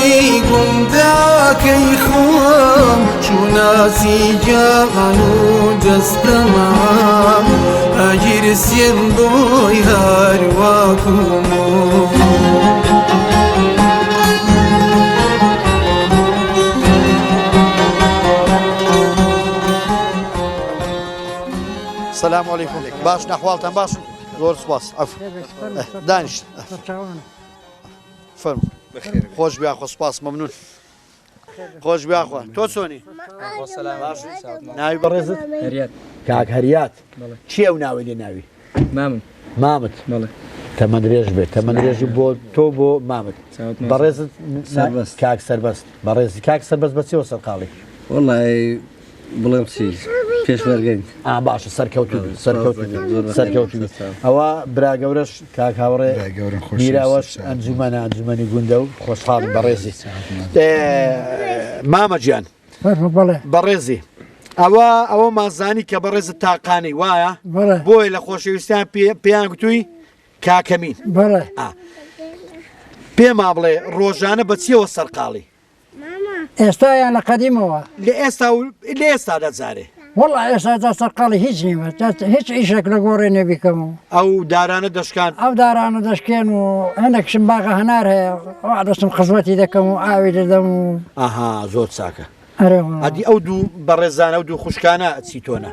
گوندەکەی خۆم شوناسی جاغان و جەستەما ئەگیرسێم بۆی هەرواکم سلام علیکم باش نەحواڵتان باش زۆر سپاس دانیشت فەرمو خۆش بیاخۆ سپاس مەمنون خۆش بیاخۆ تۆ چۆنی ناوی بەڕێزت کاک هەریات چی ئەو ناوی لێ ناوی مامت تەمەند درێژ بێت تەمەند درێژی بۆ تۆ بۆ مامت بەڕێزت کاک سەربەست بەڕێزی کاک سەربەست بە چێوە سەرقاڵی وڵی بڵێم چی پێشوەرگەین باشە سەرکەوتنی ئەوە برا گەورەش کاک هاوڕێ میراوەش ئەنجومەنی گوندە و خۆشحاڵم بەڕێزی مامە گیان بەڕێزی ئەوە مازانی کە بەڕێزت تاقانەی وایە بۆی لە خۆشەویستیان پێیان گوتووی کاکەمین پێما بڵێ ڕۆژانە بە چیەوە سەرقاڵی ئێستایان لە قەدیمەوە لە ئێستا دەجارێ وەڵا ئێستا سەرقاڵی هیچ نیمە هیچ ئیشێک لە گۆڕێ نەبیکەمەوە ئەو دارانە دەشکان ئەو دارانە دەشکێن و هەندێکشم باغە هەنار هەیە دەستم خزمەتی دەکەم و ئاوی دەدەم و ئاها زۆر چاکە ئەدی ئەو دوو بەڕێزانە و دوو خوشکانە چیتۆنە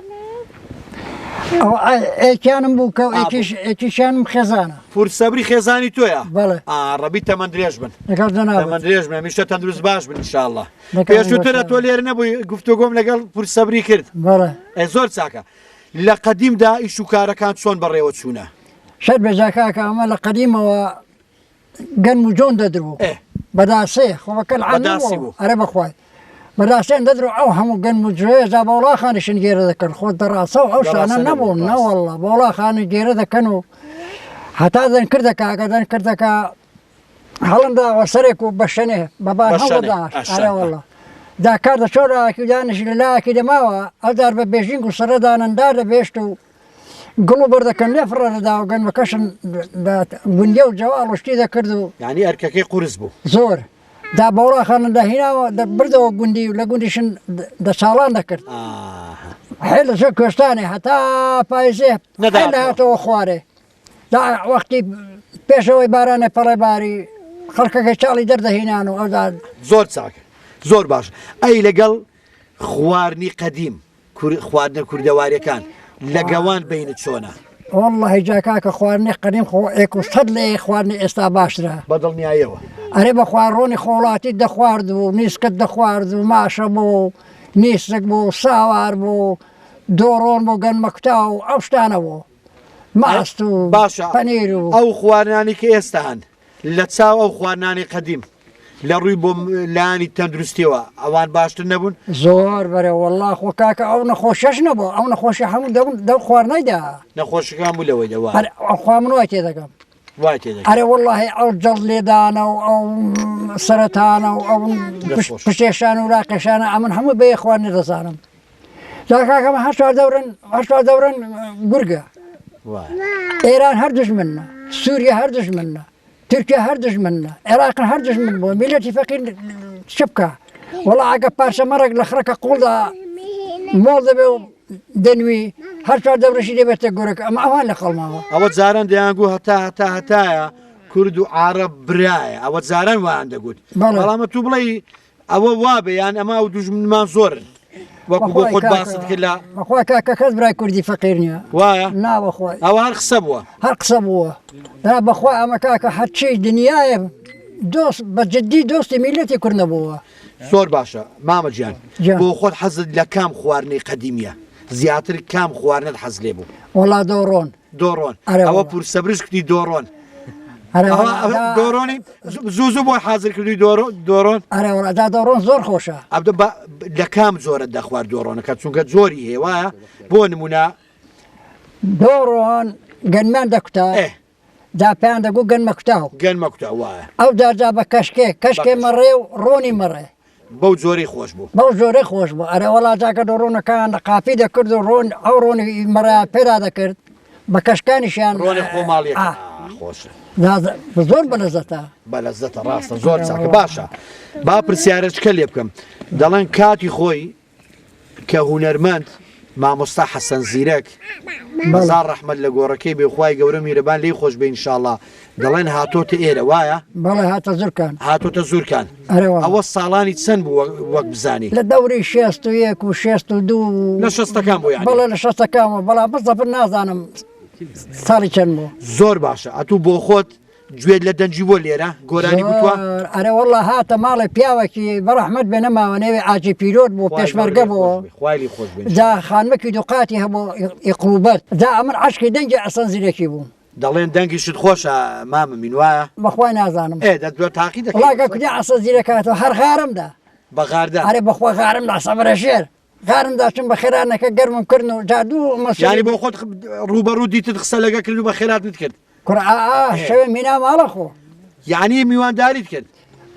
ئێکیانم بوو کە ئێکیشانم خێزانە پورسەبری خێزانی تۆیە بەڵێ ڕەبی تەمەند درێژ بن تەمەند درێژ بن میشتە تەندروست باش بن ئینشاءڵڵا پێشووترە تۆ لێرە نەبووی گفتوگۆم لەگەڵ پورسەبری کرد زۆر چاکە لە قەدیمدا ئیش و کارەکان چۆن بەڕێوە چوونە شەر بێجا کاکە ئەمە لە قەدیمەوە گەنم و جۆن دەدربوو بەداسێ خۆەکە ئەرە بەخوای بەداستێن دەدرو ئەو هەموو گەنم و جوێزا بەوڵاخانیشن گێرە دەکەن خۆ دەڕاستە و ئەو شانە نەبوون نەوەڵڵە بەوڵاخانی گێرە دەکەن و هەتا دەنکردەکە ئەگە دەنکردەکە هەڵمداوە سەرێک و بەشەنێ بەبار هەڵداوەڵە داکار دە چۆراکی دانیش لە لاکی دەماوە ئەودار بە بێژینگ و سەرەدانەندا دەبێشت و گڵ و بەردەکەن لێ فڕەدەدا و گەنمەکەشن گوندێ و جەواڵ شتی دەکرد و یعنی ئەرکەکەی قورس بوو زۆر دا بەوڵاخانە داهیناوە بردەوە گوندی و لە گوندیشن دەساڵان دەکرد هەیە لە زۆر کوێستانی هەتا پایزێ هاتەوە خوارێ دا وەختی پێشەوەی بارانە پەڕێباری خەڵکەکەی چاڵی دەردەهینان و ئەودا زۆر چاکە زۆر باش ئەی لەگەڵ خواردنی قەدیم خواردنە کوردەواریەکان لە گەوان بینت چۆنە والله جاکاکە خواردنی قەدیم خۆ ئێکوسەد لێ خواردنی ئێستا باشترە بەدڵنیایەوە ئەرێ بە خواڕۆنی خۆڵاتی دەخوارد و نیسکت دەخوارد و ماشە بوو نیسک بوو ساوار بوو دۆڕۆن بۆ گەنمەکتا و ئەو شتانە بوو ماست و باشە پەنیر و ئەو خواردنانی کە ئێستا هەن لە چاو ئەو خواردنانی قەدیم لە ڕووی بۆ لایانی تەندروستیەوە ئەوان باشتر نەبوون زۆر بەرە وەڵڵا خۆ کاکە ئەو نەخۆشەش نەبوو ئەو نەخۆشی هەموو دەو خواردنەیدا نەخۆشەکان بوو لەوەی دەوە خوا من وای تێدەکەم ئەرێ وەڵڵاهی ئەو جەڵ لێدانە و ئەو سەرەتانە و ئەو پشێشان و ڕاقێشانە ئەمن هەموو بێ خواردنی دەزانم جاکاکەمە هەشتا دەورن گورگە ئێران هەر دژمنە سووریا هەر دژمنە تورکیا هەر دژمنە عێراق هەر دژمن بووە میلەتی فەقیر چ بکە وەڵا ئەگە پارچە مەڕێک لە خڕەکە قوڵدا مۆڵ دەبێ و دەنوی هەر چوار دەورەشی دەبێتە گۆرەکە ئەمە ئەوان لە قەڵماوە ئەوە جاران دەیانگو هەتایە کورد و عارەب برایە ئەوە جاران وایان دەگوت بەڵامە تو بڵێ ئەوە وابێ یان ئەمە ئەو دوژمنمان زۆرن وەکو بۆ خۆت باست کرد لە بەخوا کاکە کەس برای کوردی فەقیر نییە وایە ناوەخوای ئەوە هەر قسە بووە هەر قسە بووە دا بەخوا ئەمە کاکە هەرچی دنیاە دۆست بە جددی دۆستی میلەتی کورد نەبووە زۆر باشە مامە گیان بۆ خۆت حەزت لە کام خواردنی قەدیمیە زیاتر کام خواردنت حەز لێ بوو وەڵا دۆڕۆن ئەوە پورسەبرش کردی دۆڕۆن دۆڕۆنی زوو بۆ حازر کردی دۆڕۆن ئەرەوەدا دۆڕۆن زۆر خۆشە لە کام زۆرت دەخوارد دۆڕۆنەکە چونکە زۆری هێوایە بۆ نمونە دۆڕۆن گەنمان دەکوتا دا پێیان دەگو گەنمەکوتا وایە ئەو داجا بە کەشکێ مەڕێ و ڕۆنی مەڕێ بەو جۆری خۆش بوو بەو جۆرەی خۆش بوو ئەرە وەڵا جاکە دۆڕۆنەکان قاپی دەکرد و ڕۆن ئەو ڕۆنی مەڕە پێدا دەکرد بە کەشکانیشیان ڕۆنی خۆماڵی خۆشە زۆر بەلەزەتە بەلەزەتە ڕاستە زۆر چاکە باشە با پرسیارەچکە لێ بکەم دەڵێن کاتی خۆی کە هونەرمەند مامۆستا حەسەن زیرەک هەزار ڕەحمەت لە گۆڕەکەی بێخوای گەورە میرەبان لێی خۆش بێ ئینشاءڵڵا دەڵێن هاتۆتە ئێرە وایە بەڵێ هاتە زورکان هاتۆتە زورکان ئەوە ساڵانی چەند بوو وەک بزانی لە دەوری 61 و 62 لە شەستەکان بوو یانی بەڵێ لە شەستەکانەوە بەڵام بەزەفر نازانم ساڵی چەند بوو زۆر باشە ئەتوو بۆ خۆت گوێت لە دەنجی بۆ لێرە گۆرانی گوتووە ئەرە وەڵڵا هاتە ماڵی پیاوێکی بەڕەحمەت بێ نەماوە نێوێ ئاجی پیرۆت بوو پێشمەرگە بووە خوایلی خۆش بێ جا خانمەکی دوقاتی هەبوو ئیقروبەت جا ئەمن عاشقی دەنگی ئەسەن زیرەکی بوو دەڵێن دەنگیشت خۆشە مامە مین وایە بەخوای نازانم دەتوێت تاقی دەکەی وڵاگە کودی ئەسەن زیرەکاتەوە هەر غارمدا بەغاردا ئەرێ بەخوا غارمدا سەبرە شێر غارمدا چون بە خێرانەکە گەرمم کردن و جادوو مەسیانی بۆ خۆت ڕوبەڕوو دیتت قسە لەگە کرد و بە خێراتت کرد شەوێ مینا ماڵە خۆ یعنی میوانداریت کرد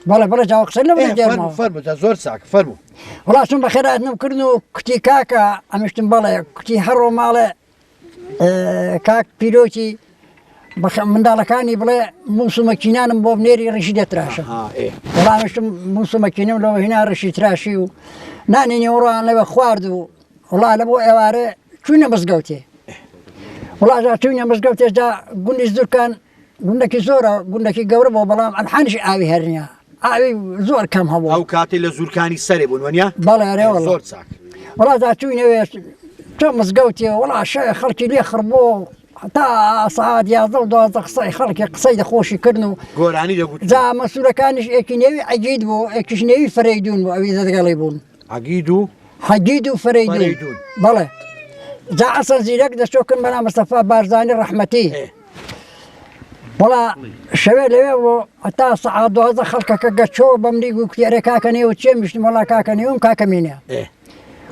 بەڵێ بەڵێ جاوە قسە لەوە فەرموو زۆر چاک فەرموو وڵا چون بە خێراتنم کردن و کوتی کاکە ئەمیشتم بەڵێ کوتی هەڕۆ ماڵێ کاک پیرۆکی منداڵەکانی بڵێ موسومەکینانم بۆ بنێری ڕیشی دەتراشە وڵامشتم موسومەکینم لەوە هینا ڕشی تراشی و نانێنی وڕان لەوە خوارد و وڵا لە بۆ ئێوارە چوونە مزگەوتێ وڵاژا چوونە مزگەوتێ جا گوندی زورکان گوندێکی زۆرە گوندێکی گەورە بۆ بەڵام ئەمحانشی ئاوی هەرنیە ئاوی زۆر کەم هەبوو ئەو کاتی لە زورکانی سەرێ بوون وەنیا بەڵێ زۆر چاک وڵاژا چوینەوێ چۆ مزگەوتێ وڵا شەوێ خەڵکی لێ خڕبۆ تا سعات 11 و 12 قسەی خەڵکی قسەی دەخۆشی کردن و گۆرانی دەگوت جا مەسوولەکانیش ئێکی نێوی عەگید بوو ئێکیش نێوی فەرەیدون بوو ئەوی دەگەڵی بوون حەگید و فەرەیدون بەڵێ جا ئەسەن زیرەک دەچۆکن بەنا مەستەفا بارزانی ڕەحمەتی وڵا شەوێ لەوێ بوو هەتا سعات 12 خەڵکەکە گەچۆ بەمری گو کوتیارێ کاکە نێوە چێ میشتم وڵا کاکە نێوم کاکە مینە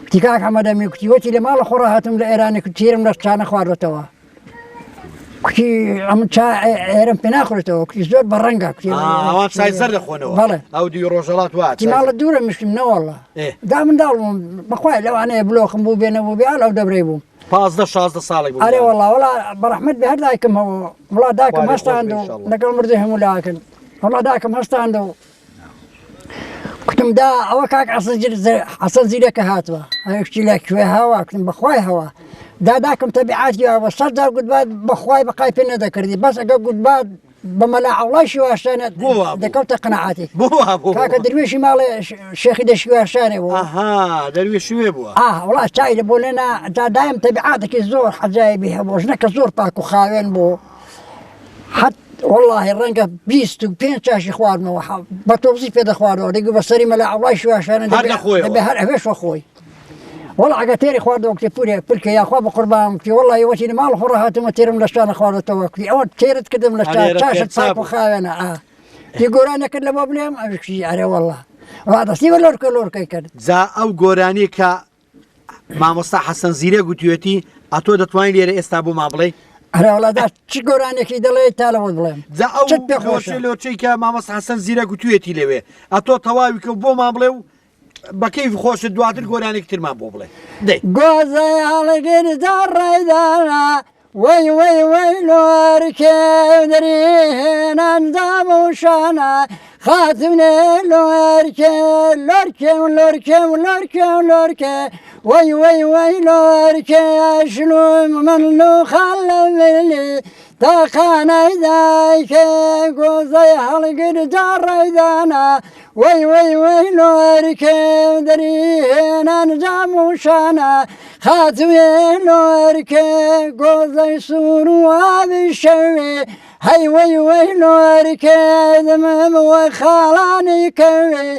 کوتی کاک حەمەدەمی کوتی وەتی لە ماڵە خۆڕە هاتم لە ئێرانی کوتیرم لە چانە خواردەتەوە کوتی ئەم ئێرم پێ ناخورێتەوە کوتی زۆر بە ڕەنگە کوتی ئەوان سای زەر دەخۆنەوە بەڵێ ئەو دی ڕۆژەڵات وات ماڵە دوورە میشتم نەوەڵە دا منداڵم بەخوای لەوانەیە بلۆخم بوو بێنەوە بێ ئەو دەبرێ بووم 15-16 ساڵێک بوو ئەرێ وەڵا وڵا بەڕەحمەت بێ هەر دایکم هەوە وڵا داکەم هەستاند و لەگەڵ مردی هەموو لاکن وڵا داکەم هەستاند و کوتم دا ئەوە کاک حەسەن زیرەکە هاتووە ئەوشتی لە کوێ هاوا کوتم بەخوای هەوە داداکەم تەبیعاتی بە 100 جار گوتبات بەخوای بەقای پێ نەدەکردی بەس ئەگە گوتبات بە مەلا عەوڵاشی واشانە دەکەوتە قەنەعاتی کاکە دروێشی ماڵێ شێخی دەشی واشانێ بوو دەروێشی وێ بووە وڵا چای لە بۆ لێنا دادایم تەبیعاتێکی زۆر حەجایبی هەبوو ژنەکە زۆر پاک و خاوێن بوو حەت والله ڕەنگە 25 چاشی خواردنەوە بە تۆبزی پێ دەخواردەوە دەگو بە سەری مەلا عەوڵاشی واشانە دەبێ هەر ئەوێش خۆی وڵا ئەگە تێری خواردەوە کتێ پورێ پلکە یاخوا بە قوربانم کتی وڵی وەتی ماڵ خۆڕە هاتمە تێرم لە شانە خواردەوە کتی ئەوە تێرت کردم لە چاشت پاک و خاوێنە تی گۆرانەکرد لە بۆ بڵێم ئەوشی ئەرێ وەڵا ڕادەستی بە لۆرکە لۆرکەی کرد جا ئەو گۆرانی کە مامۆستا حەسەن زیرە گوتوێتی ئەتۆ دەتوانین لێرە ئێستا بۆ ما بڵێ هەراوڵادا چی گۆرانێکی دەڵێ تا لەوە بڵێم جا ئەو لۆچەی کە مامۆستا حەسەن زیرە گوتوێتی لەوێ ئەتۆ تەواوی کە بۆ ما بڵێ و بەکەی خۆشت دواتر گۆرانێک ترمان بۆ بڵێ گۆزەی هەڵگردا ڕێدانا وەی وەی وەی لۆرکێ دەریهێنان دام و شانە خاتمنێ لۆرکێ لۆرکێ لۆرکێ لۆرکێ لۆرکێ وەی وەی وەی لۆرکێ شلوم من لو خەڵە ملی تاقانەی دایکێ گۆزەی هەڵگردا ڕێدانا وەی وەی وەی لۆرکێ دەریهێنان جام و شانە خاتوێ لۆرکێ گۆزەی سوور و ئاوی شەوێ هەی وەی وەی لۆرکێ دمم وەی خاڵانی کەوێ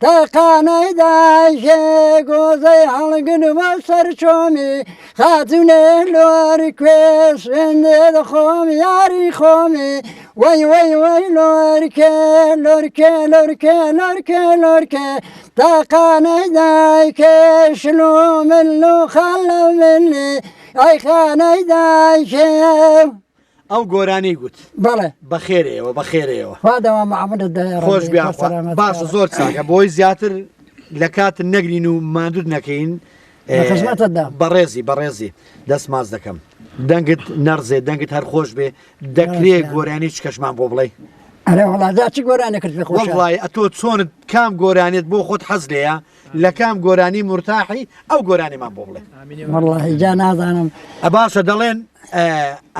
تاقانەی دایکێ گۆزەی هەڵگر بە سەر چۆمی خاتوونێ لۆرکێ سوێندێ دەخۆم یاری خۆمی وەی وەی وەی لۆرکێ لۆرکێ لۆرکێ لۆرکێ لۆرکێ تاقانەی دایکێ شلو من و خەڵە منی ئەی خانەی دایکێ ئەو گۆرانەی گوت بەڵێ بەخێرەوە بەخێرەوە وادەوە محەممەدت خۆش باشە زۆر چاکە بۆی زیاتر لە کاتن نەگرین و ماندوود نەکەین بەڕێزی دەست ماز دەکەم دەنگت نەرزێ دەنگت هەر خۆش بێ دەکرێت گۆرانی چ کەشمان بۆ بڵێ ئەرێ وڵادا چ گۆرانێکرد پێ خۆش وڵی ئەتۆ چۆنت کام گۆرانێت بۆ خۆت حەز لەیە لە کام گۆرانی مرتاحی ئەو گۆرانیمان بۆ بڵێ وڵی جا نازانم باشە دەڵێن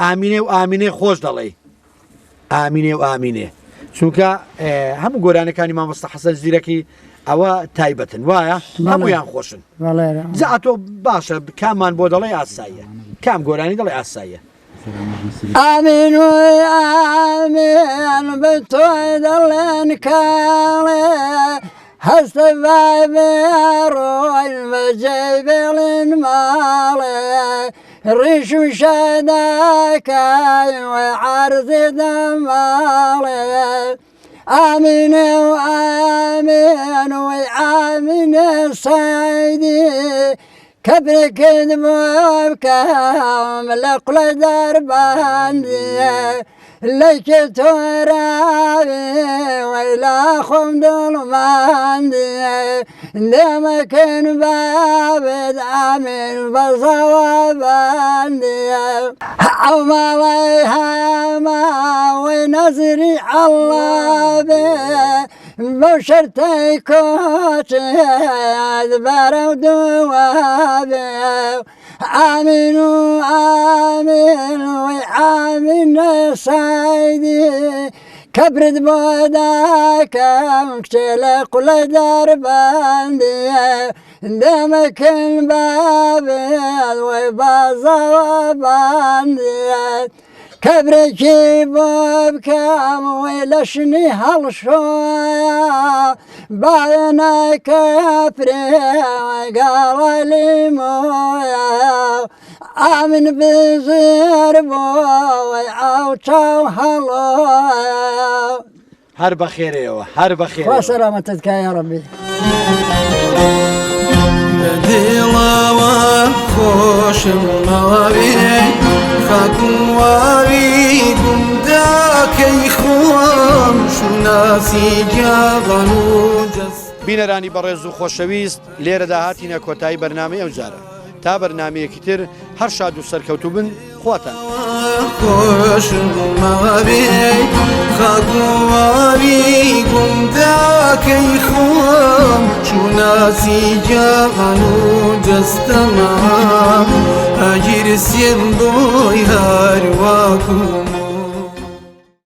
ئامینێ و ئامینێ خۆش دەڵێ ئامینێ و ئامینێ چونکە هەموو گۆرانەکانی مامۆستا حەسەن زیرەکی ئەوە تایبەتن وایە هەمویان خۆشن جا ئەتۆ باشە کاممان بۆ دەڵێ ئاساییە کام گۆرانی دەڵێ ئاساییە ئامین و ئامین بە تۆی دەڵێن کاڵێ هەستە بای بێڕۆی بەجێ بێڵێن ماڵێ ڕیش و شەداکای وە عەرزی دەماڵێ ئامینێ و ئامین وەی ئامینێ سایدی کەبرێکت بۆ بکەم لە قوڵە دەرباندیە لەیکێ تۆراوێ وەی لا خۆم دڵماندیە دێمەکەن بابێت ئامین بە زەواباندیە ئەو ماوەی هەماوەی نەزری ئەڵڵا بێ بەو شەرتەی کۆچێت بەرەو دووابێ ئامین و ئامین وەی ئامینە سایدی کەبرت بۆ داکەم کچێ لە قوڵە دەرباندیە دەمەکەن بابێت وەی بازەوە باندیە کەبرێکی بۆ بکەم وەی لە شنی هەڵشۆیە باەنەکە پرێ گاڵە لیمۆیە ئامین بزر بۆ وەی ئاو چاو هەڵۆیە هەر بەخێرەوە هەر بەخێر خوا سەلامەتت کایە ڕەبی لە دڵەوە خۆشم ماوێ خاکم واوی گوندەکەی خۆم شوناسی جاغان و جەست بینەرانی بەڕێز و خۆشەویست لێرەدا هاتینە کۆتایی بەرنامەی ئەو جارە تا بەرنمەیەکی تر هەر شاد و سەرکەوتوو بن خواتان خۆشم ماوێ خاکواوی گوندەکەی خۆم چوناسی جاغان و جەستەما ئاگیر سێم بۆی هەروەکوم